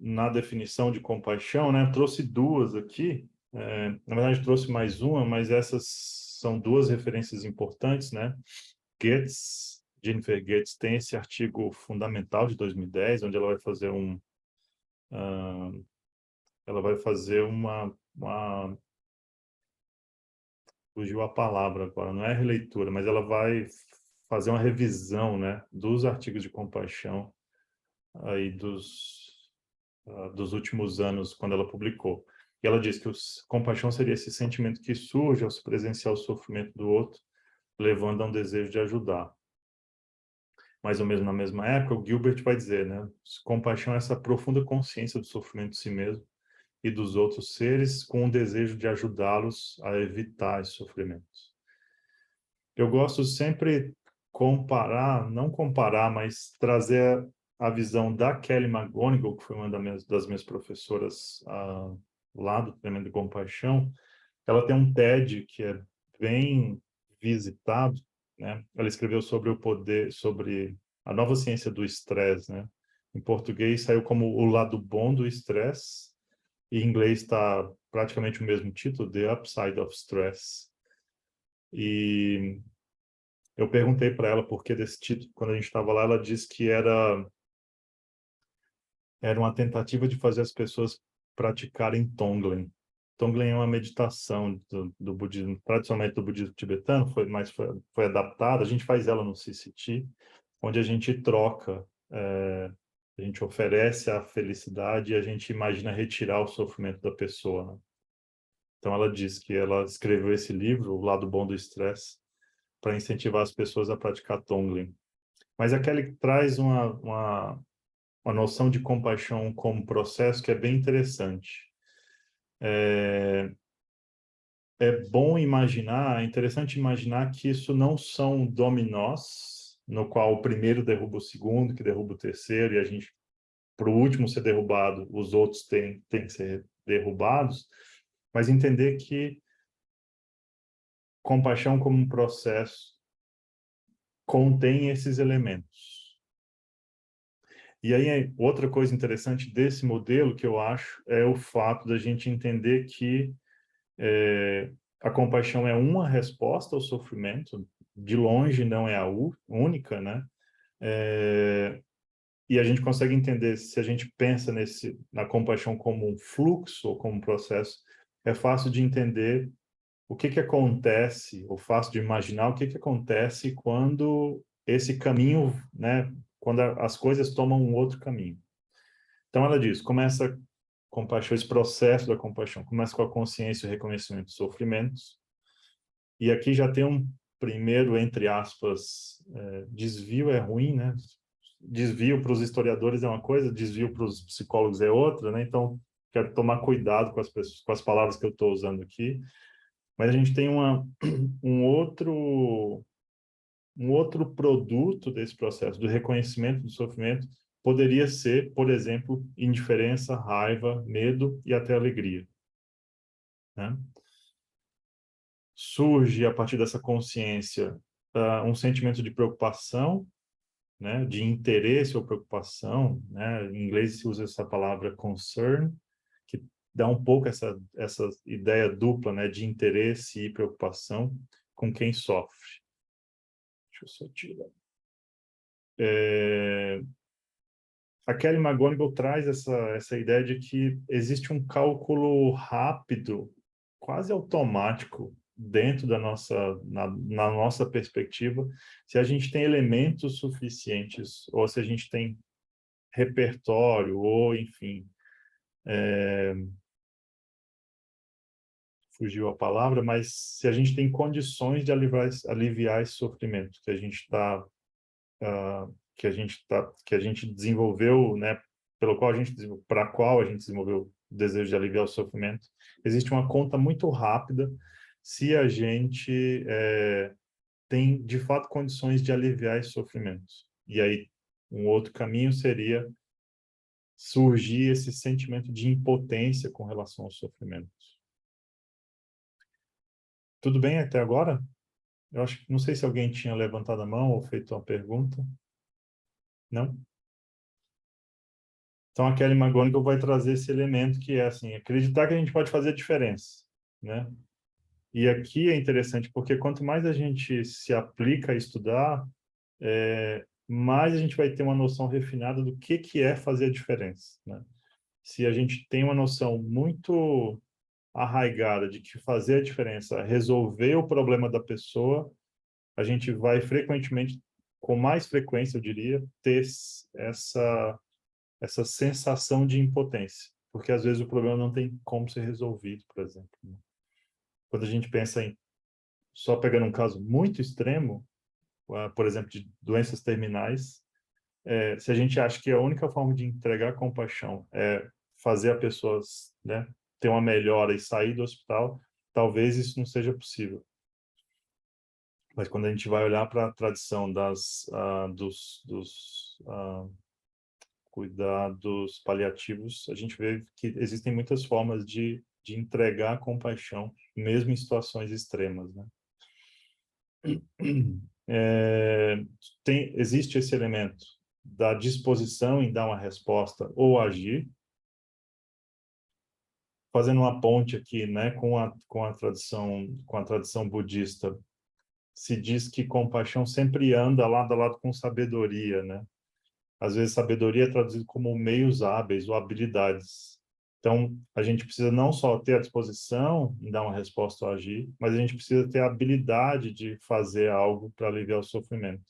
na definição de compaixão, né? Trouxe 2 aqui. Na verdade, trouxe mais uma, mas essas são 2 referências importantes, né? Jennifer Goetz tem esse artigo fundamental de 2010, onde ela vai fazer fugiu a palavra agora, não é releitura, mas ela vai fazer uma revisão, né, dos artigos de compaixão aí dos últimos anos, quando ela publicou. E ela diz que compaixão seria esse sentimento que surge ao se presenciar o sofrimento do outro, levando a um desejo de ajudar. Mais ou menos na mesma época, o Gilbert vai dizer, né, compaixão é essa profunda consciência do sofrimento de si mesmo e dos outros seres, com o desejo de ajudá-los a evitar os sofrimentos. Eu gosto sempre não comparar, mas trazer a visão da Kelly McGonigal, que foi uma das minhas professoras lá do Tremendo Compaixão. Ela tem um TED que é bem visitado, né? Ela escreveu sobre a nova ciência do estresse, né? Em português saiu como O Lado Bom do Estresse, e em inglês está praticamente o mesmo título, The Upside of Stress. E eu perguntei para ela por que desse título. Quando a gente estava lá, ela disse que era uma tentativa de fazer as pessoas praticarem Tonglen. Tonglen é uma meditação do budismo, tradicionalmente do budismo tibetano, foi adaptada. A gente faz ela no CCT, onde a gente troca, a gente oferece a felicidade e a gente imagina retirar o sofrimento da pessoa, né? Então ela diz que ela escreveu esse livro, O Lado Bom do Estresse, para incentivar as pessoas a praticar Tonglen. Mas a Kelly traz uma noção de compaixão como processo que é bem interessante. É interessante imaginar que isso não são dominós, no qual o primeiro derruba o segundo, que derruba o terceiro, e a gente, para o último ser derrubado, os outros têm que ser derrubados, mas entender que compaixão como um processo contém esses elementos. E aí, outra coisa interessante desse modelo que eu acho é o fato da gente entender que a compaixão é uma resposta ao sofrimento, de longe não é a única, né? E a gente consegue entender, se a gente pensa na compaixão como um fluxo ou como um processo, é fácil de entender o que acontece, ou fácil de imaginar o que acontece quando esse caminho, né? Quando as coisas tomam um outro caminho. Então ela diz, começa compaixão, esse processo da compaixão começa com a consciência e o reconhecimento dos sofrimentos. E aqui já tem um primeiro, entre aspas, desvio é ruim, né? Desvio para os historiadores é uma coisa, desvio para os psicólogos é outra, né? Então, quero tomar cuidado com as palavras que eu estou usando aqui. Mas a gente tem um outro produto desse processo, do reconhecimento do sofrimento, poderia ser, por exemplo, indiferença, raiva, medo e até alegria, né? Surge, a partir dessa consciência, um sentimento de preocupação, né? De interesse ou preocupação, né? Em inglês se usa essa palavra concern, que dá um pouco essa ideia dupla, né? De interesse e preocupação com quem sofre. Deixa eu só tirar. A Kelly McGonigal traz essa ideia de que existe um cálculo rápido, quase automático, dentro da na nossa perspectiva, se a gente tem elementos suficientes, ou se a gente tem repertório, ou, enfim, fugiu a palavra, mas se a gente tem condições de aliviar esse sofrimento que a gente está que a gente desenvolveu, né, para a qual a gente desenvolveu o desejo de aliviar o sofrimento, existe uma conta muito rápida se a gente tem, de fato, condições de aliviar esse sofrimento. E aí, um outro caminho seria surgir esse sentimento de impotência com relação ao sofrimento. Tudo bem até agora? Eu acho que não sei se alguém tinha levantado a mão ou feito uma pergunta. Não? Então, a Kelly McGonigal vai trazer esse elemento que é assim, acreditar que a gente pode fazer a diferença, né? E aqui é interessante, porque quanto mais a gente se aplica a estudar, mais a gente vai ter uma noção refinada do que é fazer a diferença, né? Se a gente tem uma noção muito arraigada de que fazer a diferença é resolver o problema da pessoa, a gente vai frequentemente, com mais frequência, eu diria, ter essa sensação de impotência, porque às vezes o problema não tem como ser resolvido, por exemplo. Quando a gente pensa só pegando um caso muito extremo, por exemplo, de doenças terminais, se a gente acha que a única forma de entregar compaixão é fazer a pessoa, né, ter uma melhora e sair do hospital, talvez isso não seja possível. Mas quando a gente vai olhar para a tradição dos cuidados paliativos, a gente vê que existem muitas formas de entregar compaixão, mesmo em situações extremas, né? Existe esse elemento da disposição em dar uma resposta ou agir, fazendo uma ponte aqui, né, com a tradição budista. Se diz que compaixão sempre anda lado a lado com sabedoria, né? Às vezes, sabedoria é traduzido como meios hábeis ou habilidades. Então, a gente precisa não só ter a disposição em dar uma resposta ou agir, mas a gente precisa ter a habilidade de fazer algo para aliviar o sofrimento.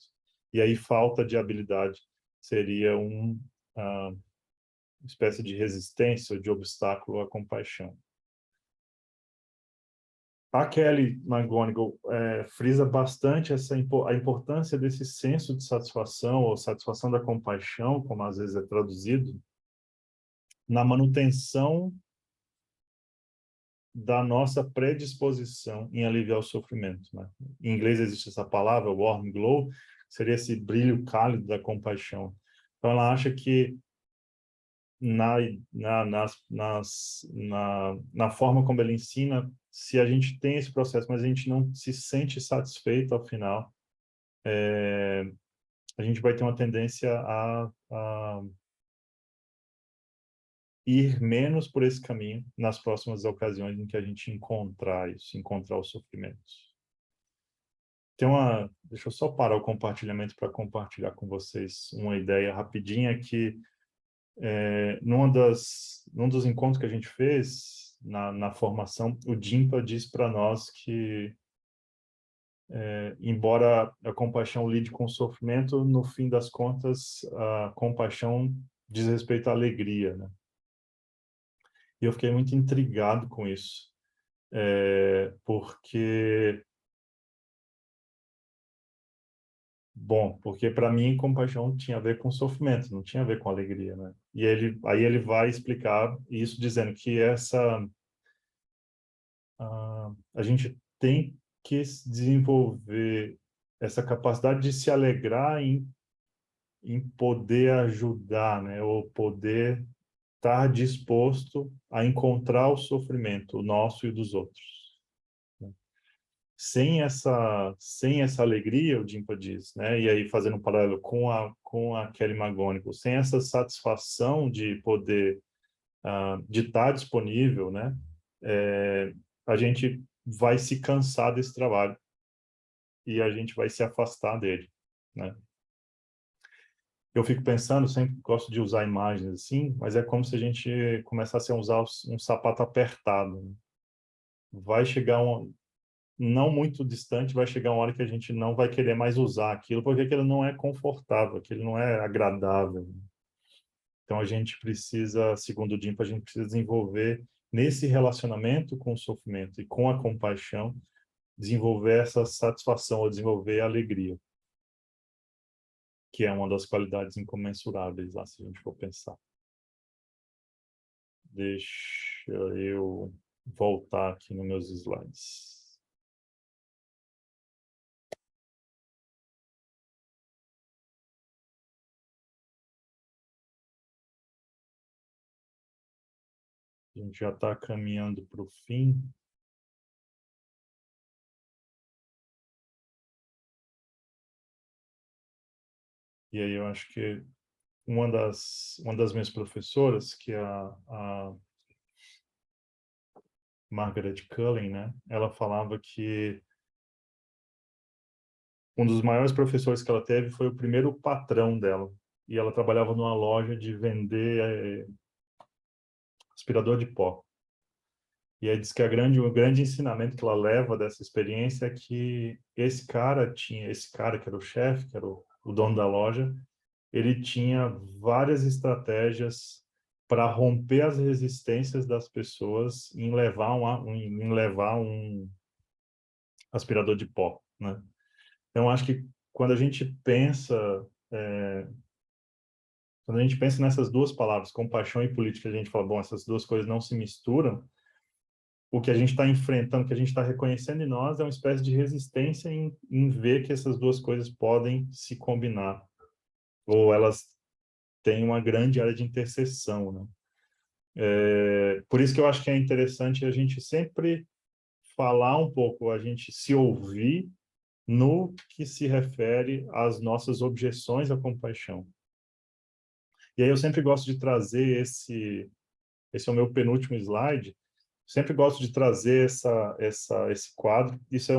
E aí, falta de habilidade seria uma espécie de resistência ou de obstáculo à compaixão. A Kelly McGonigal frisa bastante a importância desse senso de satisfação ou satisfação da compaixão, como às vezes é traduzido, na manutenção da nossa predisposição em aliviar o sofrimento, né? Em inglês existe essa palavra, warm glow, seria esse brilho cálido da compaixão. Então ela acha que na forma como ele ensina, se a gente tem esse processo, mas a gente não se sente satisfeito ao final, a gente vai ter uma tendência a ir menos por esse caminho nas próximas ocasiões em que a gente encontrar o sofrimento. Deixa eu só parar o compartilhamento para compartilhar com vocês uma ideia rapidinha que num dos encontros que a gente fez na formação, o Dimpa diz para nós que, embora a compaixão lide com o sofrimento, no fim das contas, a compaixão diz respeito à alegria, né? E eu fiquei muito intrigado com isso, porque para mim compaixão tinha a ver com sofrimento, não tinha a ver com alegria, né? E aí ele vai explicar isso dizendo que a gente tem que desenvolver essa capacidade de se alegrar em poder ajudar, né? Ou poder estar disposto a encontrar o sofrimento, o nosso e dos outros. Sem essa alegria, o Dimpa diz, né? E aí fazendo um paralelo com a Kelly McGonigal, sem essa satisfação de poder de estar disponível, né? A gente vai se cansar desse trabalho e a gente vai se afastar dele, né? Eu fico pensando, sempre gosto de usar imagens assim, mas é como se a gente começasse a usar um sapato apertado, né? Vai chegar não muito distante, vai chegar uma hora que a gente não vai querer mais usar aquilo, porque aquilo não é confortável, aquilo não é agradável. Então, a gente precisa, segundo o Dimpa, a gente precisa desenvolver, nesse relacionamento com o sofrimento e com a compaixão, desenvolver essa satisfação, ou desenvolver a alegria, que é uma das qualidades incomensuráveis, lá, se a gente for pensar. Deixa eu voltar aqui nos meus slides. A gente já está caminhando para o fim. E aí eu acho que uma das minhas professoras, que é a Margaret Cullen, né? Ela falava que um dos maiores professores que ela teve foi o primeiro patrão dela. E ela trabalhava numa loja de vender aspirador de pó. E aí diz que o grande ensinamento que ela leva dessa experiência é que esse cara que era o chefe, que era o dono da loja, ele tinha várias estratégias para romper as resistências das pessoas em levar um aspirador de pó, né? Então, acho que quando a gente pensa Quando a gente pensa nessas duas palavras, compaixão e política, a gente fala, bom, essas duas coisas não se misturam. O que a gente está enfrentando, o que a gente está reconhecendo em nós é uma espécie de resistência em ver que essas duas coisas podem se combinar, ou elas têm uma grande área de interseção, né? Por isso que eu acho que é interessante a gente sempre falar um pouco, a gente se ouvir no que se refere às nossas objeções à compaixão. E aí eu sempre gosto de trazer esse é o meu penúltimo slide, sempre gosto de trazer esse quadro. Isso é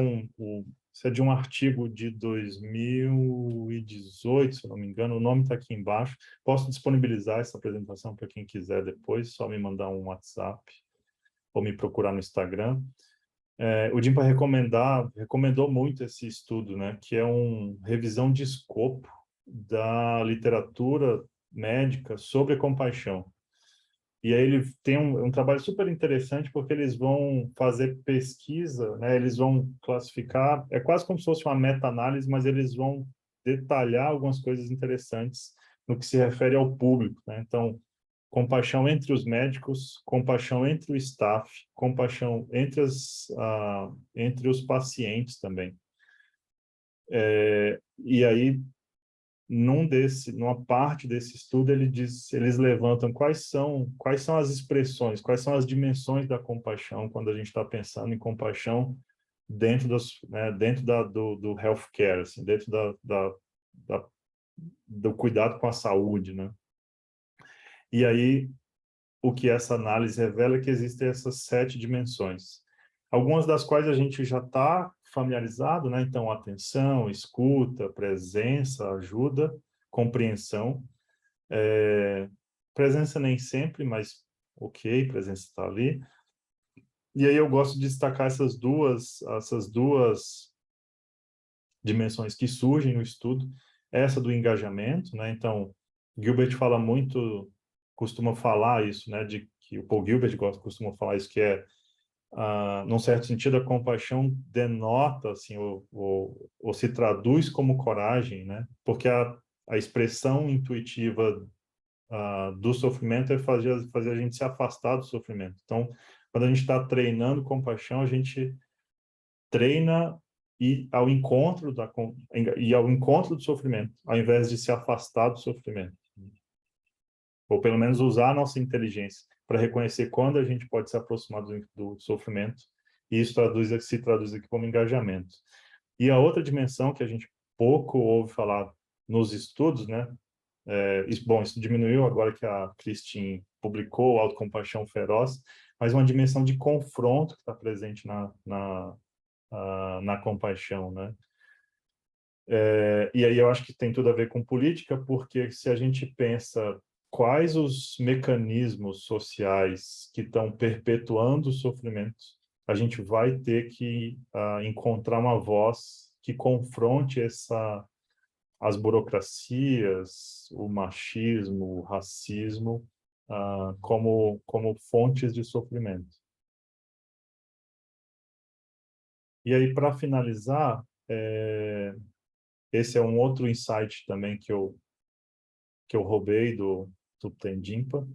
de um artigo de 2018, se eu não me engano, o nome está aqui embaixo. Posso disponibilizar essa apresentação para quem quiser depois, só me mandar um WhatsApp ou me procurar no Instagram. O Dimpa recomendou muito esse estudo, né, que é uma revisão de escopo da literatura médica sobre a compaixão. E aí ele tem um trabalho super interessante, porque eles vão fazer pesquisa, né? Eles vão classificar, é quase como se fosse uma meta-análise, mas eles vão detalhar algumas coisas interessantes no que se refere ao público, né? Então, compaixão entre os médicos, compaixão entre o staff, compaixão entre os pacientes também. E aí, numa parte desse estudo, eles levantam quais são as expressões, quais são as dimensões da compaixão quando a gente está pensando em compaixão dentro do healthcare, assim, dentro do cuidado com a saúde, né? E aí, o que essa análise revela é que existem essas 7 dimensões, algumas das quais a gente já está familiarizado, né? Então, atenção, escuta, presença, ajuda, compreensão. Presença nem sempre, mas ok, presença está ali. E aí eu gosto de destacar essas duas dimensões que surgem no estudo. Essa do engajamento, né? Então, Gilbert costuma falar isso, né? De que o Paul Gilbert costuma falar isso, que num certo sentido, a compaixão denota, assim, ou se traduz como coragem, né? Porque a expressão intuitiva do sofrimento é fazer a gente se afastar do sofrimento. Então, quando a gente está treinando compaixão, a gente treina ao encontro do sofrimento, ao invés de se afastar do sofrimento. Ou pelo menos usar a nossa inteligência para reconhecer quando a gente pode se aproximar do sofrimento, e isso se traduz aqui como engajamento. E a outra dimensão que a gente pouco ouve falar nos estudos, né? Isso diminuiu agora que a Christine publicou Autocompaixão Feroz, mas uma dimensão de confronto que está presente na compaixão, né? E aí eu acho que tem tudo a ver com política, porque se a gente pensa quais os mecanismos sociais que estão perpetuando o sofrimento, a gente vai ter que encontrar uma voz que confronte as burocracias, o machismo, o racismo, como fontes de sofrimento. E aí, para finalizar, esse é um outro insight também que eu roubei do Thupten Jinpa.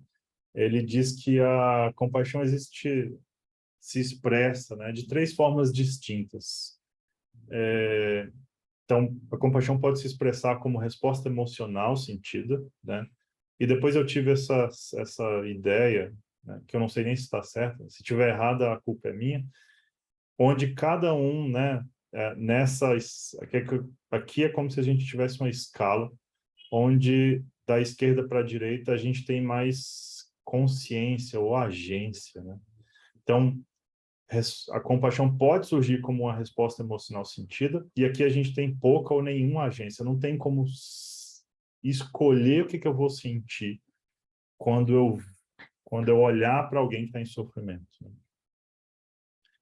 Ele diz que a compaixão se expressa, né, de 3 formas distintas. Então, a compaixão pode se expressar como resposta emocional sentida, né? E depois eu tive essa ideia, né, que eu não sei nem se está certa, se estiver errada, a culpa é minha, onde cada um, né, aqui é como se a gente tivesse uma escala, onde da esquerda para a direita a gente tem mais consciência ou agência, né? Então, a compaixão pode surgir como uma resposta emocional sentida, e aqui a gente tem pouca ou nenhuma agência, não tem como escolher o que eu vou sentir quando eu olhar para alguém que está em sofrimento, né?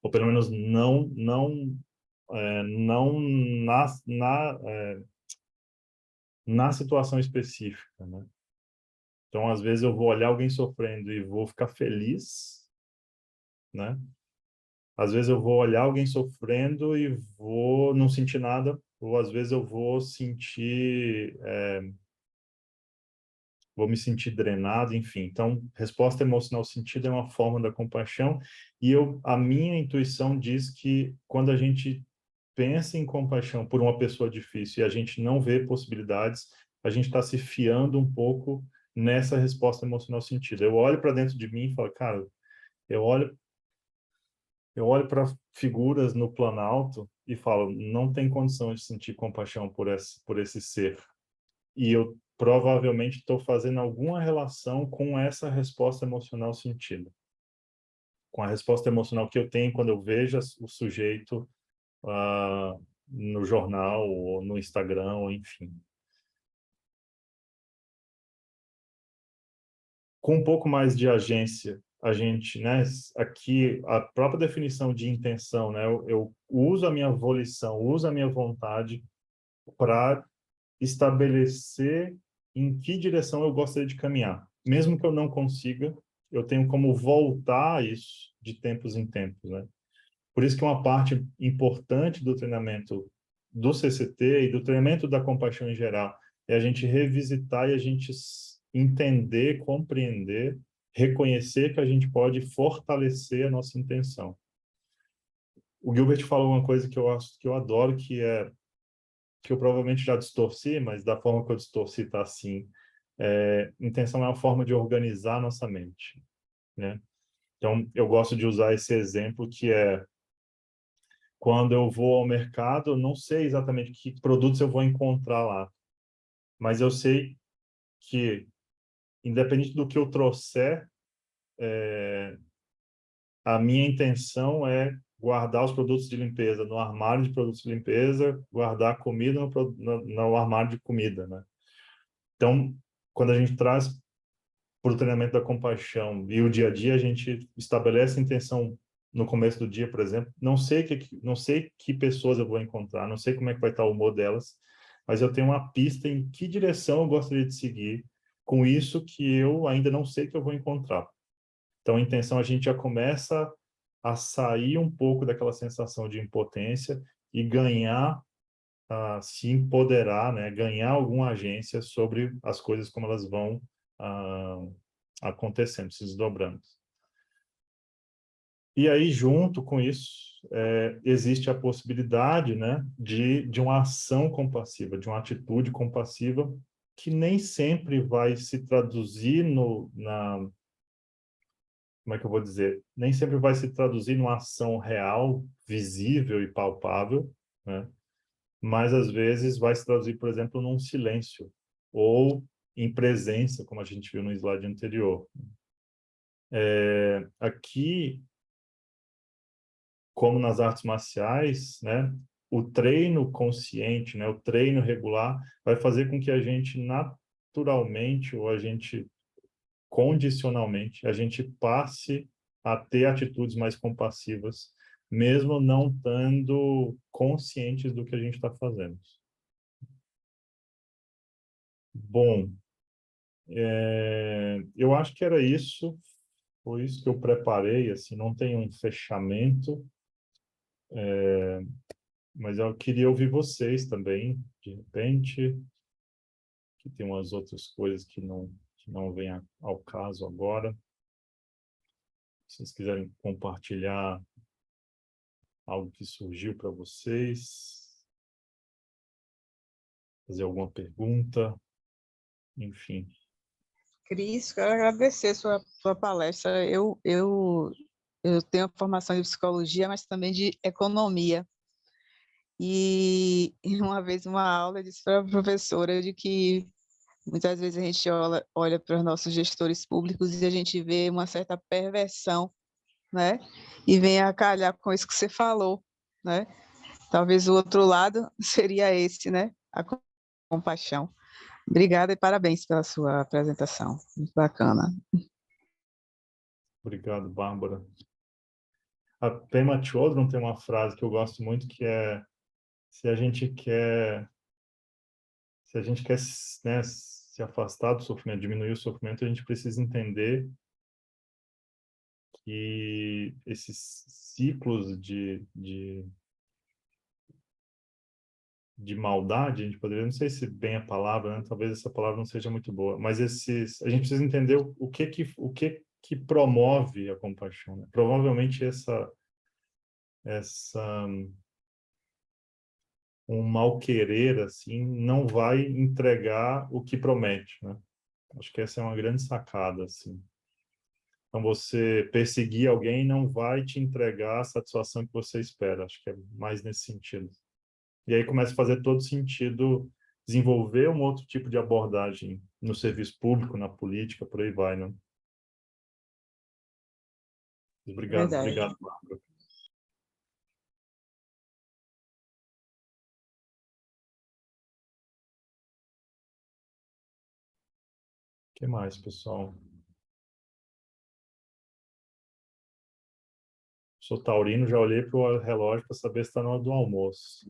Ou pelo menos não na situação específica, né? Então, às vezes eu vou olhar alguém sofrendo e vou ficar feliz, né? Às vezes eu vou olhar alguém sofrendo e vou não sentir nada, ou às vezes eu vou sentir vou me sentir drenado, enfim. Então, resposta emocional sentida é uma forma da compaixão, e a minha intuição diz que quando a gente pensa em compaixão por uma pessoa difícil e a gente não vê possibilidades, a gente está se fiando um pouco nessa resposta emocional sentida. Eu olho para dentro de mim e falo, cara, eu olho para figuras no Planalto e falo, não tem condição de sentir compaixão por esse ser. E eu provavelmente estou fazendo alguma relação com essa resposta emocional sentida. Com a resposta emocional que eu tenho quando eu vejo o sujeito no jornal, ou no Instagram, ou enfim. Com um pouco mais de agência, a gente, né, aqui, a própria definição de intenção, né, eu uso a minha volição, uso a minha vontade para estabelecer em que direção eu gostaria de caminhar. Mesmo que eu não consiga, eu tenho como voltar a isso de tempos em tempos, né? Por isso que uma parte importante do treinamento do CCT e do treinamento da compaixão em geral é a gente revisitar e a gente entender, compreender, reconhecer que a gente pode fortalecer a nossa intenção. O Gilbert falou uma coisa que eu adoro, que eu provavelmente já distorci, mas da forma que eu distorci está assim. Intenção é uma forma de organizar a nossa mente, né? Então, eu gosto de usar esse exemplo que é quando eu vou ao mercado, eu não sei exatamente que produtos eu vou encontrar lá, mas eu sei que, independente do que eu trouxer, a minha intenção é guardar os produtos de limpeza no armário de produtos de limpeza, guardar a comida no armário de comida, né? Então, quando a gente traz para o treinamento da compaixão e o dia a dia, a gente estabelece a intenção no começo do dia, por exemplo, não sei que pessoas eu vou encontrar, não sei como é que vai estar o humor delas, mas eu tenho uma pista em que direção eu gostaria de seguir com isso que eu ainda não sei que eu vou encontrar. Então, a intenção, a gente já começa a sair um pouco daquela sensação de impotência e ganhar, se empoderar, né? Ganhar alguma agência sobre as coisas como elas vão acontecendo, se desdobrando. E aí, junto com isso, existe a possibilidade, né, de uma ação compassiva, de uma atitude compassiva que nem sempre vai se traduzir como é que eu vou dizer? Nem sempre vai se traduzir numa ação real, visível e palpável, né? Mas às vezes vai se traduzir, por exemplo, num silêncio ou em presença, como a gente viu no slide anterior. Aqui, como nas artes marciais, né, o treino consciente, né, o treino regular, vai fazer com que a gente naturalmente, ou a gente condicionalmente, a gente passe a ter atitudes mais compassivas, mesmo não estando conscientes do que a gente está fazendo. Bom, eu acho que era isso. Foi isso que eu preparei, assim, não tem um fechamento, mas eu queria ouvir vocês também, de repente, que tem umas outras coisas que não vêm ao caso agora. Se vocês quiserem compartilhar algo que surgiu para vocês, fazer alguma pergunta, enfim. Cris, quero agradecer sua palestra. Eu tenho formação em psicologia, mas também de economia. E uma vez, uma aula, eu disse para a professora de que muitas vezes a gente olha para os nossos gestores públicos e a gente vê uma certa perversão, né? E vem a calhar com isso que você falou, né? Talvez o outro lado seria esse, né? A compaixão. Obrigada e parabéns pela sua apresentação. Muito bacana. Obrigado, Bárbara. A Pema Chodron tem uma frase que eu gosto muito, que é: se a gente quer, né, se afastar do sofrimento, diminuir o sofrimento, a gente precisa entender que esses ciclos de de maldade, a gente poderia, não sei se bem a palavra, né? Talvez essa palavra não seja muito boa, mas a gente precisa entender o que promove a compaixão, né? Provavelmente um mal-querer, assim, não vai entregar o que promete, né? Acho que essa é uma grande sacada, assim. Então, você perseguir alguém não vai te entregar a satisfação que você espera. Acho que é mais nesse sentido. E aí começa a fazer todo sentido desenvolver um outro tipo de abordagem no serviço público, na política, por aí vai, né? Verdade. Obrigado, Bárbara. O que mais, pessoal? Sou taurino, já olhei para o relógio para saber se está na hora do almoço.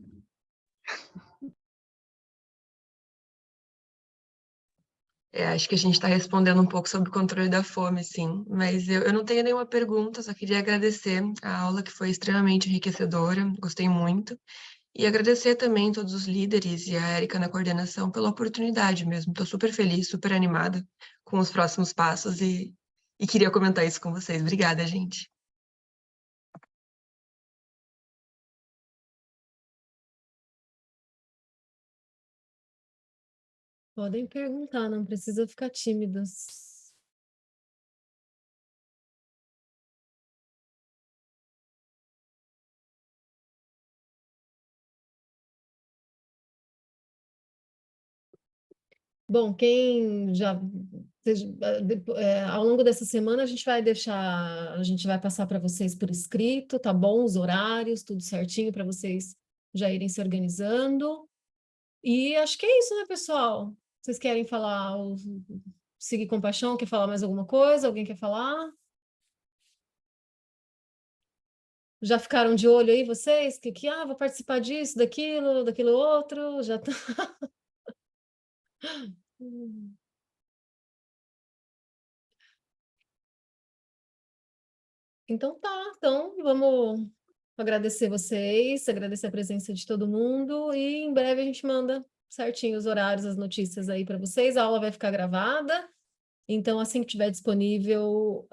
Acho que a gente está respondendo um pouco sobre o controle da fome, sim. Mas eu não tenho nenhuma pergunta, só queria agradecer a aula, que foi extremamente enriquecedora, gostei muito. E agradecer também todos os líderes e a Érica na coordenação pela oportunidade mesmo. Estou super feliz, super animada com os próximos passos e queria comentar isso com vocês. Obrigada, gente. Podem perguntar, não precisa ficar tímidas. Bom, quem já ao longo dessa semana a gente vai passar para vocês por escrito, tá bom? Os horários, tudo certinho para vocês já irem se organizando. E acho que é isso, né, pessoal? Vocês querem falar, seguir com paixão? Quer falar mais alguma coisa? Alguém quer falar? Já ficaram de olho aí, vocês? Vou participar disso, daquilo outro, já tá. Então tá, então vamos agradecer vocês, agradecer a presença de todo mundo e em breve a gente manda certinho os horários, as notícias aí para vocês. A aula vai ficar gravada, então assim que tiver disponível,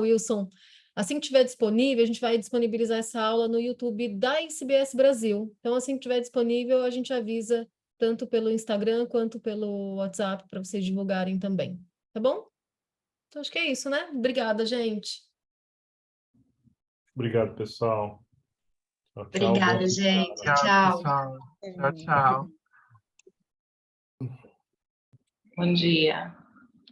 Wilson, assim que tiver disponível, a gente vai disponibilizar essa aula no YouTube da ICBS Brasil. Então assim que tiver disponível, a gente avisa tanto pelo Instagram quanto pelo WhatsApp para vocês divulgarem também, tá bom? Então acho que é isso, né? Obrigada, gente. Obrigado, pessoal. Tchau, tchau. Obrigada, Bom gente. Obrigado, Tchau. pessoal. Tchau, tchau. Bom dia.